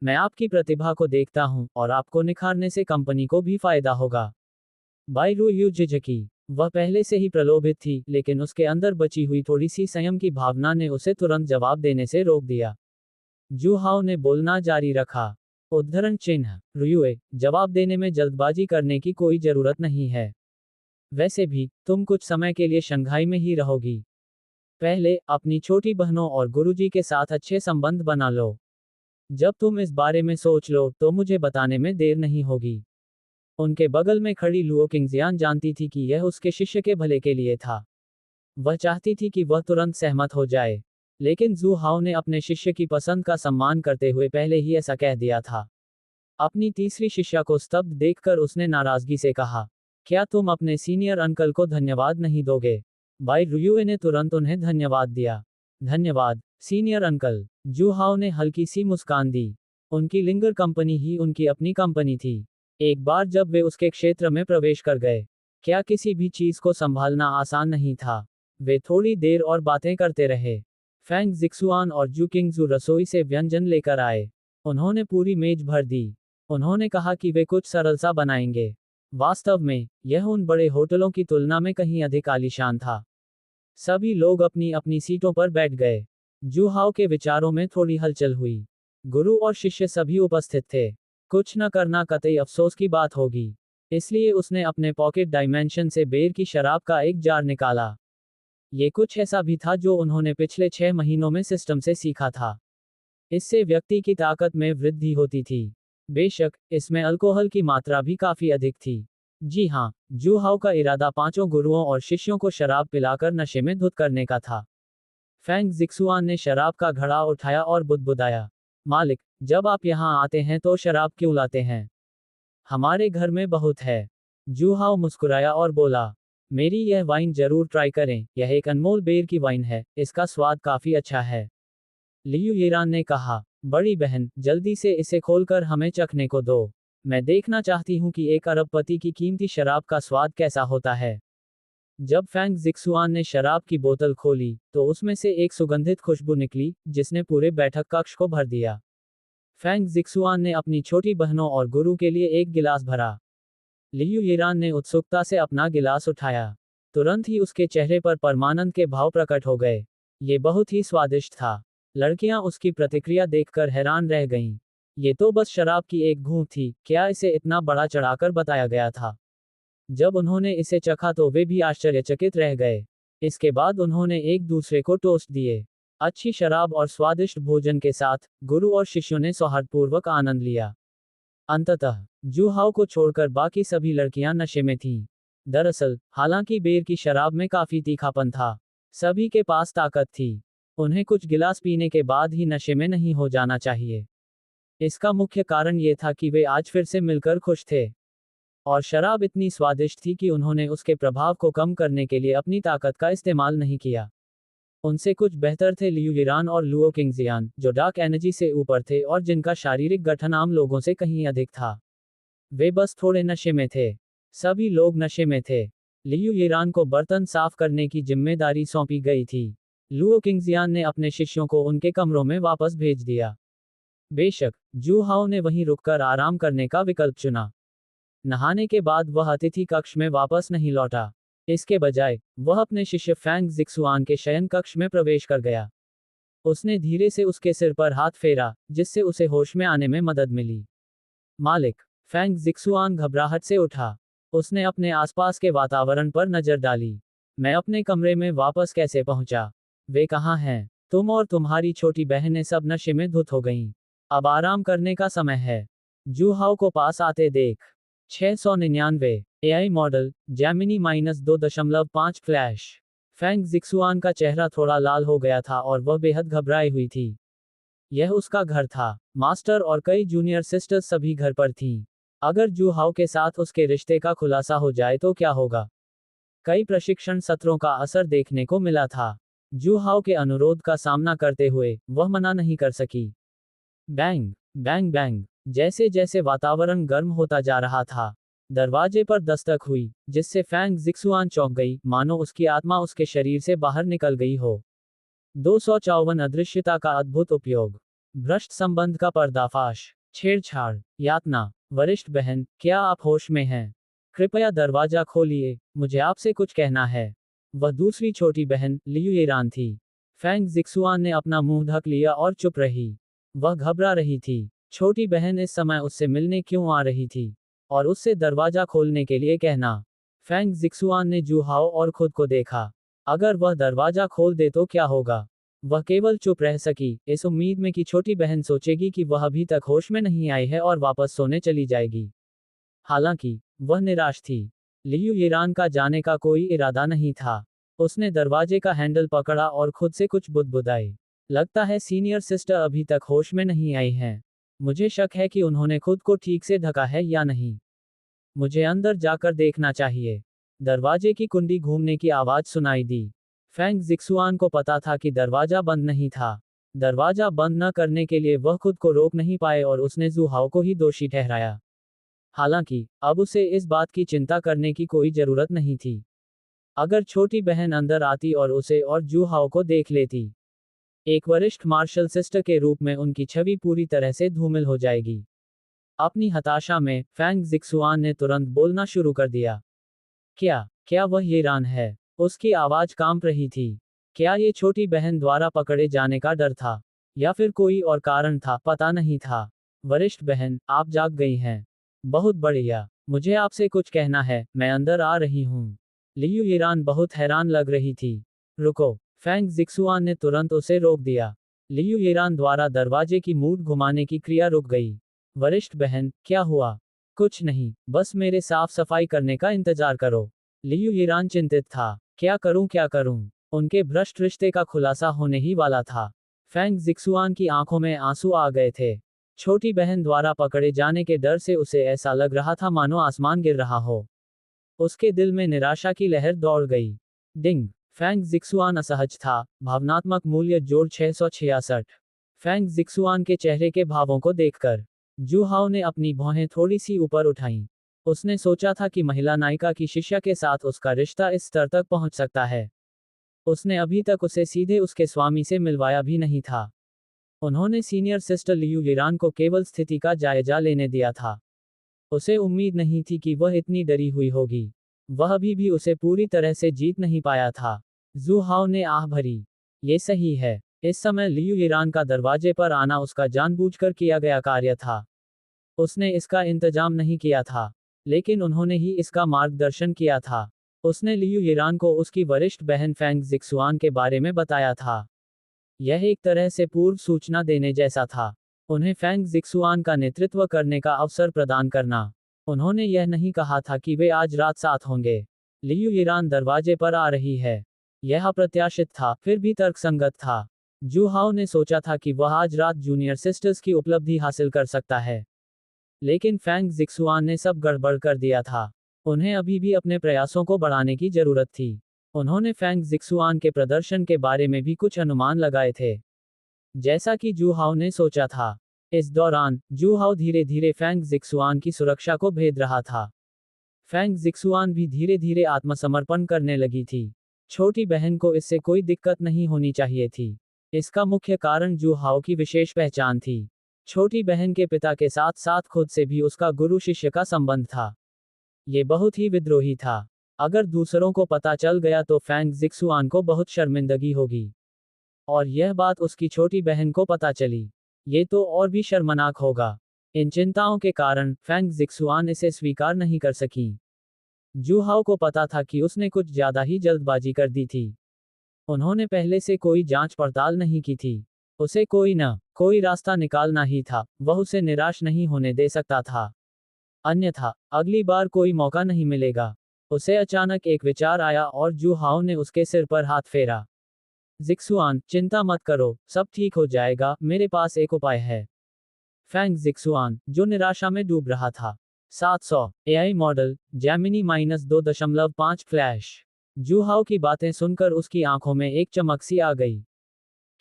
मैं आपकी प्रतिभा को देखता हूं, और आपको निखारने से कंपनी को भी फायदा होगा। बाई रुयू झिझकी। वह पहले से ही प्रलोभित थी, लेकिन उसके अंदर बची हुई थोड़ी सी संयम की भावना ने उसे तुरंत जवाब देने से रोक दिया। जू हाओ ने बोलना जारी रखा। उद्धरण चिन्ह, रुयुए, जवाब देने में जल्दबाजी करने की कोई जरूरत नहीं है। वैसे भी, तुम कुछ समय के लिए शंघाई में ही रहोगी। पहले, अपनी छोटी बहनों और गुरुजी के साथ अच्छे संबंध बना लो। जब तुम इस बारे में सोच लो, तो मुझे बताने में देर नहीं होगी। उनके बगल में खड़ी लुओ किंगजियान जानती थी कि यह उसके शिष्य के भले के लिए था। वह चाहती थी कि वह तुरंत सहमत हो जाए। लेकिन जू हाओ ने अपने शिष्य की पसंद का सम्मान करते हुए पहले ही ऐसा कह दिया था। अपनी तीसरी शिष्या को स्तब्ध देखकर उसने नाराजगी से कहा, क्या तुम अपने सीनियर अंकल को धन्यवाद नहीं दोगे? बाई रुयुए ने तुरंत उन्हें धन्यवाद दिया। धन्यवाद, सीनियर अंकल। जू हाओ ने हल्की सी मुस्कान दी। उनकी लिंगर कंपनी ही उनकी अपनी कंपनी थी। एक बार जब वे उसके क्षेत्र में प्रवेश कर गए, क्या किसी भी चीज को संभालना आसान नहीं था। वे थोड़ी देर और बातें करते रहे। फैंग जिक्सुआन और जू किंगजू रसोई से व्यंजन लेकर आए। उन्होंने पूरी मेज भर दी। उन्होंने कहा कि वे कुछ सरल सा बनाएंगे। वास्तव में यह उन बड़े होटलों की तुलना में कहीं अधिक आलीशान था। सभी लोग अपनी अपनी सीटों पर बैठ गए। जू हाओ के विचारों में थोड़ी हलचल हुई। गुरु और शिष्य सभी उपस्थित थे। कुछ न करना कतई अफसोस की बात होगी। इसलिए उसने अपने पॉकेट डायमेंशन से बेर की शराब का एक जार निकाला। ये कुछ ऐसा भी था जो उन्होंने पिछले 6 महीनों में सिस्टम से सीखा था। इससे व्यक्ति की ताकत में वृद्धि होती थी। बेशक इसमें अल्कोहल की मात्रा भी काफी अधिक थी। जी हाँ, जू हाओ का इरादा 5 गुरुओं और शिष्यों को शराब पिलाकर नशे में धुत करने का था। फैंग जिक्सुआन ने शराब का घड़ा उठाया और बुदबुदाया, मालिक, जब आप यहाँ आते हैं तो शराब क्यों लाते हैं? हमारे घर में बहुत है। जू हाओ मुस्कुराया और बोला, मेरी यह वाइन जरूर ट्राई करें, यह एक अनमोल बेर की वाइन है, इसका स्वाद काफी अच्छा है। लियू येरान ने कहा, बड़ी बहन, जल्दी से इसे खोलकर हमें चखने को दो। मैं देखना चाहती हूँ कि एक अरबपति की कीमती शराब का स्वाद कैसा होता है। जब फैंग जिक्सुआन ने शराब की बोतल खोली तो उसमें से एक सुगंधित खुशबू निकली जिसने पूरे बैठक कक्ष को भर दिया। फैंग जिक्सुआन ने अपनी छोटी बहनों और गुरु के लिए एक गिलास भरा। लियू येरान ने उत्सुकता से अपना गिलास उठाया। तुरंत ही उसके चेहरे पर परमानंद के भाव प्रकट हो गए। ये बहुत ही स्वादिष्ट था। लड़कियां उसकी प्रतिक्रिया देखकर हैरान रह गईं। ये तो बस शराब की एक घूंट थी, क्या इसे इतना बड़ा चढ़ाकर बताया गया था? जब उन्होंने इसे चखा तो वे भी आश्चर्यचकित रह गए। इसके बाद उन्होंने एक दूसरे को टोस्ट दिए। अच्छी शराब और स्वादिष्ट भोजन के साथ गुरु और शिष्यों ने सौहार्दपूर्वक आनंद लिया। अंततः जू हाओ को छोड़कर बाकी सभी लड़कियां नशे में थीं। दरअसल, हालांकि बेर की शराब में काफी तीखापन था, सभी के पास ताकत थी। उन्हें कुछ गिलास पीने के बाद ही नशे में नहीं हो जाना चाहिए। इसका मुख्य कारण ये था कि वे आज फिर से मिलकर खुश थे। और शराब इतनी स्वादिष्ट थी कि उन्होंने उसके प्रभाव को कम करने के लिए अपनी ताकत का इस्तेमाल नहीं किया। उनसे कुछ बेहतर थे लियू येरान और लुओ किंगजियान, जो डार्क एनर्जी से ऊपर थे और जिनका शारीरिक गठन आम लोगों से कहीं अधिक था। वे बस थोड़े नशे में थे। सभी लोग नशे में थे। लियू येरान को बर्तन साफ करने की जिम्मेदारी सौंपी गई थी। लुओ किंगजियान ने अपने शिष्यों को उनके कमरों में वापस भेज दिया। बेशक जू हाओ ने वहीं रुककर आराम करने का विकल्प चुना। नहाने के बाद वह अतिथि कक्ष में वापस नहीं लौटा। इसके बजाय वह अपने शिष्य फैंग जिक्सुआन के शयन कक्ष में प्रवेश कर गया। उसने धीरे से उसके सिर पर हाथ फेरा, जिससे उसे होश में आने में मदद मिली। मालिक, फैंग जिक्सुआन घबराहट से उठा। उसने अपने आसपास के वातावरण पर नजर डाली। मैं अपने कमरे में वापस कैसे पहुंचा? वे कहाँ हैं? तुम और तुम्हारी छोटी बहनें सब नशे में धुत हो गईं। अब आराम करने का समय है। जू हाओ को पास आते देख। 699 AI model Gemini -2.5 flash. Fang Zixuan का चेहरा थोड़ा लाल हो गया था और वह बेहद घबराई हुई थी। यह उसका घर था। मास्टर और कई जूनियर सिस्टर्स सभी घर पर थीं। अगर जू हाओ के साथ उसके रिश्ते का खुलासा हो जाए तो क्या होगा? कई प्रशिक्षण सत्रों का असर देखने को मिला था। जू हाओ के अनुरोध का सामना करते हुए वह मना नहीं कर सकी। बैंग बैंग बैंग, जैसे जैसे वातावरण गर्म होता जा रहा था, दरवाजे पर दस्तक हुई, जिससे फैंग जिक्सुआन चौंक गई, मानो उसकी आत्मा उसके शरीर से बाहर निकल गई हो। 254 अदृश्यता का अद्भुत उपयोग। भ्रष्ट संबंध का पर्दाफाश। छेड़छाड़, यातना। वरिष्ठ बहन, क्या आप होश में हैं? कृपया दरवाजा खोलिए, मुझे आपसे कुछ कहना है। वह दूसरी छोटी बहन लियू येरान थी। फैंग जिक्सुआन ने अपना मुंह ढक लिया और चुप रही। वह घबरा रही थी। छोटी बहन इस समय उससे मिलने क्यों आ रही थी? और उससे दरवाजा खोलने के लिए कहना। फैंग जिक्सुआन ने जू हाओ और खुद को देखा। अगर वह दरवाजा खोल दे तो क्या होगा? वह केवल चुप रह सकी, इस उम्मीद में कि छोटी बहन सोचेगी कि वह अभी तक होश में नहीं आई है और वापस सोने चली जाएगी। हालांकि वह निराश थी। लियू येरान का जाने का कोई इरादा नहीं था। उसने दरवाजे का हैंडल पकड़ा और खुद से कुछ बुदबुदाई। लगता है सीनियर सिस्टर अभी तक होश में नहीं आई हैं। मुझे शक है कि उन्होंने खुद को ठीक से ढका है या नहीं। मुझे अंदर जाकर देखना चाहिए। दरवाजे की कुंडी घूमने की आवाज सुनाई दी। फैंग जिक्सुआन को पता था कि दरवाजा बंद नहीं था। दरवाजा बंद न करने के लिए वह खुद को रोक नहीं पाए और उसने जू हाओ को ही दोषी ठहराया। हालांकि अब उसे इस बात की चिंता करने की कोई जरूरत नहीं थी। अगर छोटी बहन अंदर आती और उसे और जू हाओ को देख लेती, एक वरिष्ठ मार्शल सिस्टर के रूप में उनकी छवि पूरी तरह से धूमिल हो जाएगी। अपनी हताशा में फैंग जिक्सुआन ने तुरंत बोलना शुरू कर दिया। क्या क्या वह येरान है? उसकी आवाज कांप रही थी। क्या ये छोटी बहन द्वारा पकड़े जाने का डर था, या फिर कोई और कारण था? पता नहीं था। वरिष्ठ बहन, आप जाग गई हैं। बहुत बढ़िया। मुझे आपसे कुछ कहना है, मैं अंदर आ रही हूँ। लियू येरान बहुत हैरान लग रही थी। रुको। फैंग जिक्सुआन ने तुरंत उसे रोक दिया। लियू येरान द्वारा दरवाजे की मूठ घुमाने की क्रिया रुक गई। वरिष्ठ बहन, क्या हुआ? कुछ नहीं, बस मेरे साफ सफाई करने का इंतजार करो। लियू ईरान चिंतित था। क्या करूं क्या करूं? उनके भ्रष्ट रिश्ते का खुलासा होने ही वाला था। फैंग जिक्सुआन की आंखों में आंसू आ गए थे। छोटी बहन द्वारा पकड़े जाने के डर से उसे ऐसा लग रहा था मानो आसमान गिर रहा हो। उसके दिल में निराशा की लहर दौड़ गई। डिंग। फैंग जिक्सुआन असहज था। भावनात्मक मूल्य जोड़ 666। फैंग जिक्सुआन के चेहरे के भावों को देखकर जू हाओ ने अपनी भौहें थोड़ी सी ऊपर उठाईं। उसने सोचा था कि महिला नायिका की शिष्या के साथ उसका रिश्ता इस स्तर तक पहुंच सकता है। उसने अभी तक उसे सीधे उसके स्वामी से मिलवाया भी नहीं था। उन्होंने सीनियर सिस्टर लियू ईरान को केवल स्थिति का जायजा लेने दिया था। उसे उम्मीद नहीं थी कि वह इतनी डरी हुई होगी। वह अभी भी उसे पूरी तरह से जीत नहीं पाया था। जू हाओ ने आह भरी। ये सही है। इस समय लियू ईरान का दरवाजे पर आना उसका जानबूझकर किया गया कार्य था। उसने इसका इंतजाम नहीं किया था, लेकिन उन्होंने ही इसका मार्गदर्शन किया था। उसने लियू ईरान को उसकी वरिष्ठ बहन फैंग जिक्सुआन के बारे में बताया था। यह एक तरह से पूर्व सूचना देने जैसा था। उन्हें फैंग जिक्सुआन का नेतृत्व करने का अवसर प्रदान करना। उन्होंने यह नहीं कहा था कि वे आज रात साथ होंगे। लियू ईरान दरवाजे पर आ रही है। यह अप्रत्याशित था, फिर भी तर्कसंगत था। जू हाओ ने सोचा था कि वह आज रात जूनियर सिस्टर्स की उपलब्धि हासिल कर सकता है। लेकिन फैंग जिक्सुआन ने सब गड़बड़ कर दिया था। उन्हें अभी भी अपने प्रयासों को बढ़ाने की जरूरत थी। उन्होंने फैंग जिक्सुआन के प्रदर्शन के बारे में भी कुछ अनुमान लगाए थे, जैसा कि जू हाओ ने सोचा था। इस दौरान जू हाओ धीरे धीरे फैंग जिक्सुआन की सुरक्षा को भेद रहा था। फैंग जिक्सुआन भी धीरे धीरे आत्मसमर्पण करने लगी थी। छोटी बहन को इससे कोई दिक्कत नहीं होनी चाहिए थी। इसका मुख्य कारण जू हाओ की विशेष पहचान थी। छोटी बहन के पिता के साथ साथ खुद से भी उसका गुरु शिष्य का संबंध था। ये बहुत ही विद्रोही था। अगर दूसरों को पता चल गया तो फैंग जिक्सुआन को बहुत शर्मिंदगी होगी। और यह बात उसकी छोटी बहन को पता चली, ये तो और भी शर्मनाक होगा। इन चिंताओं के कारण फैंग जिक्सुआन इसे स्वीकार नहीं कर सकी। जू हाओ को पता था कि उसने कुछ ज्यादा ही जल्दबाजी कर दी थी। उन्होंने पहले से कोई जांच पड़ताल नहीं की थी। उसे कोई रास्ता निकालना ही था। वह उसे निराश नहीं होने दे सकता था, अन्यथा अगली बार कोई मौका नहीं मिलेगा। उसे अचानक एक विचार आया और जू हाओ ने उसके सिर पर हाथ फेरा। जिक्सुआन, चिंता मत करो, सब ठीक हो जाएगा, मेरे पास एक उपाय है। फैंग जिक्सुआन, जो निराशा में डूब रहा था। 700 एआई मॉडल जैमिनी -2.5 फ्लैश। जू हाओ की बातें सुनकर उसकी आंखों में एक चमक सी आ गई।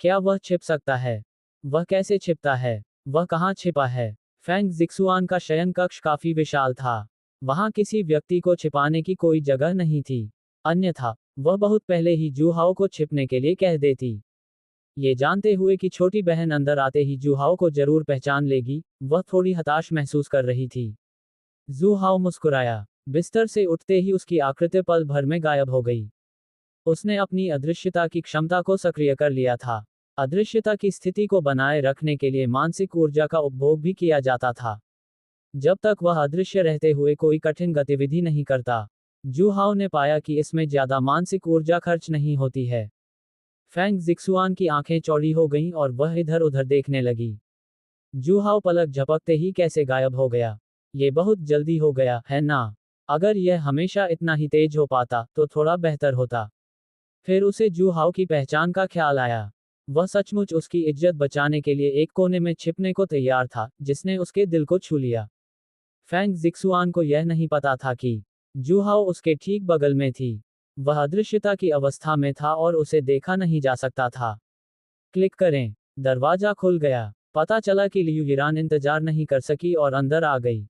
क्या वह छिप सकता है? वह कैसे छिपता है? वह कहाँ छिपा है? फैंग जिक्सुआन का शयन कक्ष काफी विशाल था। वहां किसी व्यक्ति को छिपाने की कोई जगह नहीं थी। अन्यथा वह बहुत पहले ही जू हाओ को छिपने के लिए कह देती। ये जानते हुए कि छोटी बहन अंदर आते ही जू हाओ को जरूर पहचान लेगी, वह थोड़ी हताश महसूस कर रही थी। जू हाओ मुस्कुराया। बिस्तर से उठते ही उसकी आकृति पल भर में गायब हो गई। उसने अपनी अदृश्यता की क्षमता को सक्रिय कर लिया था। अदृश्यता की स्थिति को बनाए रखने के लिए मानसिक ऊर्जा का उपभोग भी किया जाता था। जब तक वह अदृश्य रहते हुए कोई कठिन गतिविधि नहीं करता, जू हाओ ने पाया कि इसमें ज्यादा मानसिक ऊर्जा खर्च नहीं होती है। फैंग जिक्सुआन की आंखें चौड़ी हो गईं और वह इधर उधर देखने लगी। जू हाओ पलक झपकते ही कैसे गायब हो गया। ये बहुत जल्दी हो गया, है ना? अगर यह हमेशा इतना ही तेज हो पाता तो थोड़ा बेहतर होता। फिर उसे जू हाओ की पहचान का ख्याल आया। वह सचमुच उसकी इज्जत बचाने के लिए एक कोने में छिपने को तैयार था, जिसने उसके दिल को छू लिया। फैंग जिक्सुआन को यह नहीं पता था कि जू हाओ उसके ठीक बगल में थी। वह अदृश्यता की अवस्था में था और उसे देखा नहीं जा सकता था। क्लिक करें। दरवाजा खुल गया। पता चला कि लियू ईरान इंतजार नहीं कर सकी और अंदर आ गई।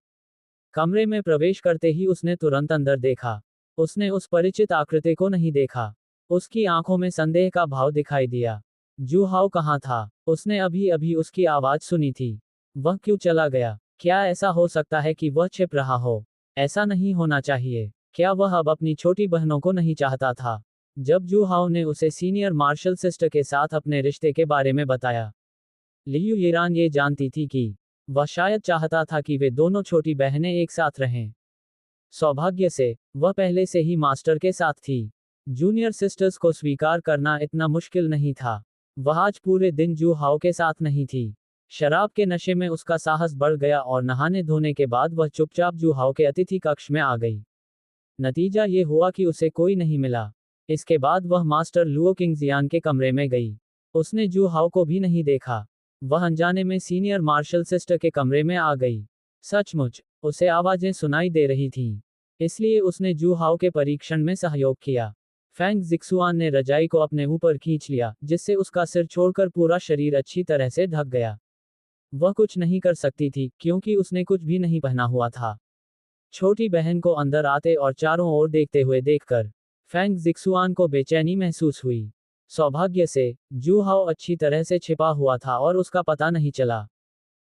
कमरे में प्रवेश करते ही उसने तुरंत अंदर देखा। उसने उस परिचित आकृति को नहीं देखा। उसकी आंखों में संदेह का भाव दिखाई दिया। जू हाउ कहाँ था? उसने अभी अभी उसकी आवाज सुनी थी। वह क्यों चला गया? क्या ऐसा हो सकता है कि वह छिप रहा हो? ऐसा नहीं होना चाहिए। क्या वह अब अपनी छोटी बहनों को नहीं चाहता था? जब जू हाउ ने उसे सीनियर मार्शल सिस्टर के साथ अपने रिश्ते के बारे में बताया, लियू यिरान ये जानती थी कि वह शायद चाहता था कि वे दोनों छोटी बहनें एक साथ रहें। सौभाग्य से, वह पहले से ही मास्टर के साथ थी। जूनियर सिस्टर्स को स्वीकार करना इतना मुश्किल नहीं था। वह आज पूरे दिन जू हाउ के साथ नहीं थी। शराब के नशे में उसका साहस बढ़ गया और नहाने धोने के बाद वह चुपचाप जू हाउ के अतिथि कक्ष में आ गई। नतीजा ये हुआ कि उसे कोई नहीं मिला। इसके बाद वह मास्टर लुओ किंगजियान के कमरे में गई। उसने जू हाउ को भी नहीं देखा। वह अनजाने में सीनियर मार्शल सिस्टर के कमरे में आ गई। सचमुच, उसे आवाजें सुनाई दे रही थीं। इसलिए उसने जू हाउ के परीक्षण में सहयोग किया। फैंग जिक्सुआन ने रजाई को अपने ऊपर खींच लिया, जिससे उसका सिर छोड़कर पूरा शरीर अच्छी तरह से ढक गया। वह कुछ नहीं कर सकती थी, क्योंकि उसने कुछ भी नहीं पहना हुआ था। छोटी बहन को अंदर आते और चारों ओर देखते हुए देखकर फैंग जिक्सुआन को बेचैनी महसूस हुई। सौभाग्य से, जू हाउ अच्छी तरह से छिपा हुआ था और उसका पता नहीं चला।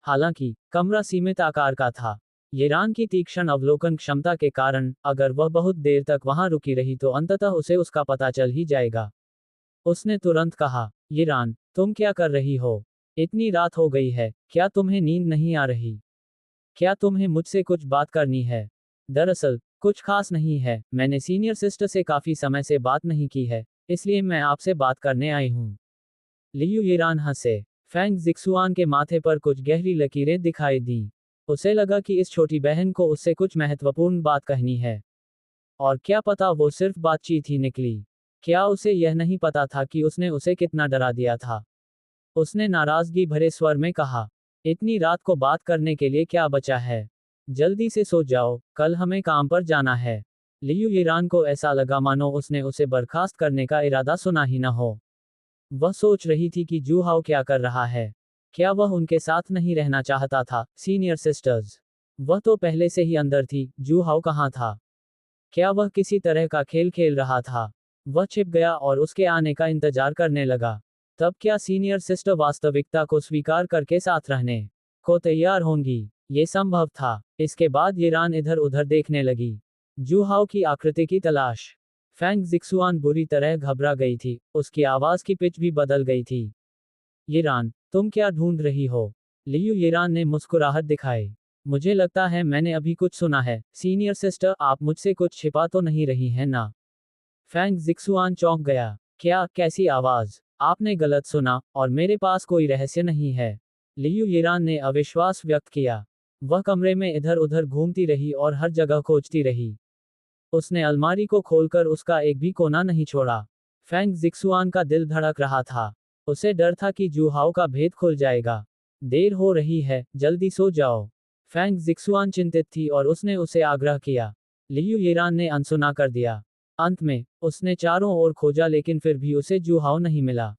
हालांकि, कमरा सीमित आकार का था। यिरान की तीक्ष्ण अवलोकन क्षमता के कारण, अगर वह बहुत देर तक वहां रुकी रही तो अंततः उसे उसका पता चल ही जाएगा। उसने तुरंत कहा, यिरान, तुम क्या कर रही हो? इतनी रात हो गई है, क्या तुम्हें नींद नहीं आ रही? क्या तुम्हें मुझसे कुछ बात करनी है? दरअसल, कुछ खास नहीं है। मैंने सीनियर सिस्टर से काफी समय से बात नहीं की है, इसलिए मैं आपसे बात करने आई हूँ। लियू यिरान हंसे। फैंग जिक्सुआन के माथे पर कुछ गहरी लकीरें दिखाई दीं। उसे लगा कि इस छोटी बहन को उससे कुछ महत्वपूर्ण बात कहनी है। और क्या पता वो सिर्फ बातचीत ही निकली। क्या उसे यह नहीं पता था कि उसने उसे कितना डरा दिया था? उसने नाराजगी भरे स्वर में कहा, इतनी रात को बात करने के लिए क्या बचा है? जल्दी से सो जाओ, कल हमें काम पर जाना है। लियू यिरान को ऐसा लगा मानो उसने उसे बर्खास्त करने का इरादा सुना ही न हो। वह सोच रही थी कि जू हाउ क्या कर रहा है। क्या वह उनके साथ नहीं रहना चाहता था? सीनियर सिस्टर्स, वह तो पहले से ही अंदर थी। जू हाउ कहाँ था? क्या वह किसी तरह का खेल खेल रहा था? वह छिप गया और उसके आने का इंतजार करने लगा। तब क्या सीनियर सिस्टर वास्तविकता को स्वीकार करके साथ रहने को तैयार होंगी? ये संभव था। इसके बाद यिरान इधर उधर देखने लगी, जू हाउ की आकृति की तलाश। फैंग जिक्सुआन बुरी तरह घबरा गई थी। उसकी आवाज की पिच भी बदल गई थी। यिरान, तुम क्या ढूंढ रही हो? लियू यिरान ने मुस्कुराहट दिखाई। मुझे लगता है मैंने अभी कुछ सुना है। सीनियर सिस्टर, आप मुझसे कुछ छिपा तो नहीं रही हैं ना? फैंग जिक्सुआन चौंक गया। क्या? कैसी आवाज? आपने गलत सुना, और मेरे पास कोई रहस्य नहीं है। लियू यिरान ने अविश्वास व्यक्त किया। वह कमरे में इधर उधर घूमती रही और हर जगह खोजती रही। उसने अलमारी को खोलकर उसका एक भी कोना नहीं छोड़ा। फैंग जिक्सुआन का दिल धड़क रहा था। उसे डर था कि जू हाउ का भेद खुल जाएगा। देर हो रही है, जल्दी सो जाओ। फैंग जिक्सुआन चिंतित थी और उसने उसे आग्रह किया। लियू यिरान ने अनसुना कर दिया। अंत में, उसने चारों ओर खोजा लेकिन फिर भी उसे जू हाउ नहीं मिला।